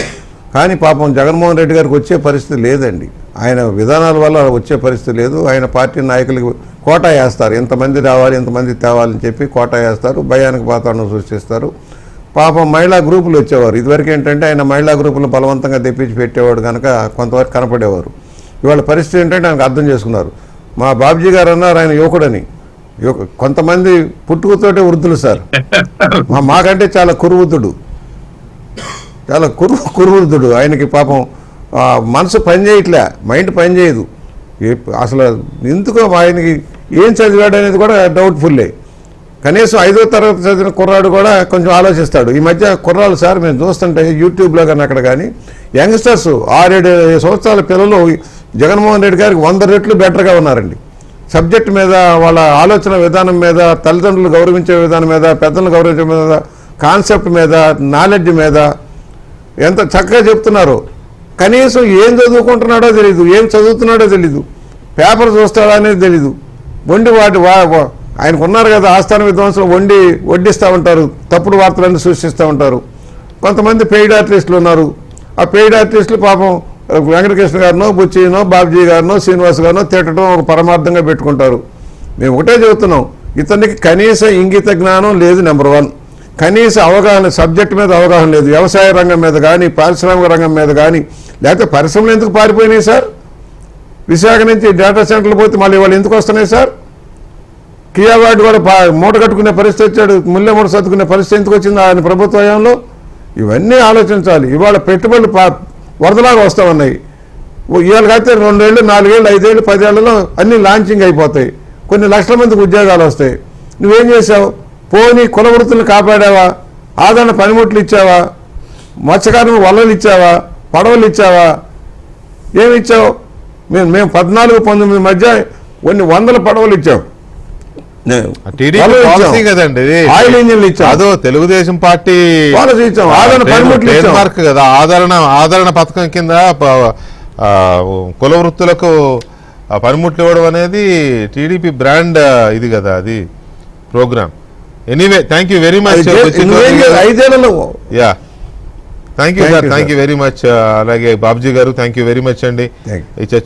కానీ పాపం జగన్మోహన్ రెడ్డి గారికి వచ్చే పరిస్థితి లేదండి. ఆయన విధానాల వల్ల వచ్చే పరిస్థితి లేదు. ఆయన పార్టీ నాయకులకి కోటా వేస్తారు, ఇంతమంది రావాలి, ఇంతమంది తేవాలని చెప్పి కోటా వేస్తారు, భయానికి వాతావరణం సృష్టిస్తారు. పాపం మహిళా గ్రూపులు వచ్చేవారు. ఇదివరకు ఏంటంటే ఆయన మహిళా గ్రూపులు బలవంతంగా తెప్పించి పెట్టేవాడు కనుక కొంతవరకు కనపడేవారు. ఇవాళ పరిస్థితి ఏంటంటే ఆయనకు అర్థం చేసుకున్నారు. మా బాబ్జీ గారు అన్నారు ఆయన యువకుడని. కొంతమంది పుట్టుకతోటే వృద్ధులు సార్. మాకంటే చాలా కురువృద్ధుడు, చాలా కురువృద్ధుడు. ఆయనకి పాపం మనసు పనిచేయట్లే, మైండ్ పనిచేయదు అసలు. ఎందుకో ఆయనకి ఏం చదివాడు అనేది కూడా డౌట్ఫుల్లే. కనీసం 5వ తరగతి చదివిన కుర్రాడు కూడా కొంచెం ఆలోచిస్తాడు. ఈ మధ్య కుర్రాళ్ళు సార్ మేము చూస్తుంటే యూట్యూబ్లో కానీ అక్కడ కానీ యంగ్స్టర్స్ 6-7 సంవత్సరాల పిల్లలు జగన్మోహన్ రెడ్డి గారికి 100 రెట్లు బెటర్గా ఉన్నారండి. సబ్జెక్ట్ మీద, వాళ్ళ ఆలోచన విధానం మీద, తల్లిదండ్రులు గౌరవించే విధానం మీద, పెద్దలను గౌరవించే మీద, కాన్సెప్ట్ మీద, నాలెడ్జ్ మీద ఎంత చక్కగా చెప్తున్నారు. కనీసం ఏం చదువుకుంటున్నాడో తెలీదు, ఏం చదువుతున్నాడో తెలీదు, పేపర్ చూస్తాడా అనేది తెలీదు. ఆయనకు ఉన్నారు కదా ఆస్థాన విద్వాంసులు, వడ్డిస్తూ ఉంటారు, తప్పుడు వార్తలన్నీ సృష్టిస్తూ ఉంటారు. కొంతమంది పెయిడ్ ఆర్టిస్టులు ఉన్నారు. ఆ పెయిడ్ ఆర్టిస్టులు పాపం వెంకటకృష్ణ గారినో, బుచ్చినో, బాబ్జీ గారినో, శ్రీనివాస్ గారినో తిట్టడం ఒక పరమార్థంగా పెట్టుకుంటారు. మేము ఒకటే చెబుతున్నాం, ఇతనికి కనీస ఇంగిత జ్ఞానం లేదు. నెంబర్ 1, కనీస అవగాహన, సబ్జెక్ట్ మీద అవగాహన లేదు. వ్యవసాయ రంగం మీద కానీ, పారిశ్రామిక రంగం మీద కానీ, లేకపోతే పరిశ్రమలు ఎందుకు పారిపోయినాయి సార్? విశాఖ నుంచి డేటా సెంటర్లు పోతే మళ్ళీ వాళ్ళు ఎందుకు వస్తున్నాయి సార్? కియా వార్డు కూడా మూట కట్టుకునే పరిస్థితి వచ్చాడు, ముల్లె మూట సర్దుకునే పరిస్థితి ఎందుకు వచ్చింది ఆయన ప్రభుత్వ హయాంలో? ఇవన్నీ ఆలోచించాలి. ఇవాళ పెట్టుబడులు వరదలాగా వస్తూ ఉన్నాయి. ఇవాళకైతే 2 ఏళ్ళు 4 ఏళ్ళు 5 ఏళ్ళు 10 ఏళ్లలో అన్ని లాంచింగ్ అయిపోతాయి, కొన్ని లక్షల మందికి ఉద్యోగాలు వస్తాయి. నువ్వేం చేసావు? పోనీ కుల వృత్తులను కాపాడావా? ఆదరణ పనిముట్లు ఇచ్చావా? మత్స్యకారులకు వలలు ఇచ్చావా? పడవలు ఇచ్చావా? ఏమి ఇచ్చావు? మేము 14-19 మధ్య కొన్ని వందల పడవలు ఇచ్చాం,
టీడీపీ పాలసీ కదండి ఇది.
ఆయిల్ ఇంజిన్లు ఇచ్చాం,
అదో తెలుగుదేశం పార్టీ
పాలసీ ఇచ్చాం, ఆదరణ పనిముట్లు ఇచ్చాం.
మార్క్ కదా ఆదరణ పథకం కింద కుల వృత్తులకు పనిముట్లు ఇవ్వడం అనేది టీడీపీ బ్రాండ్ ఇది కదా, అది program. Anyway thank you very much.
5 ఏళ్లలో
యా thank you sir, thank you very much. అలాగే బాబ్జీ గారు థ్యాంక్ యూ వెరీ మచ్ అండి. ఈ చర్చ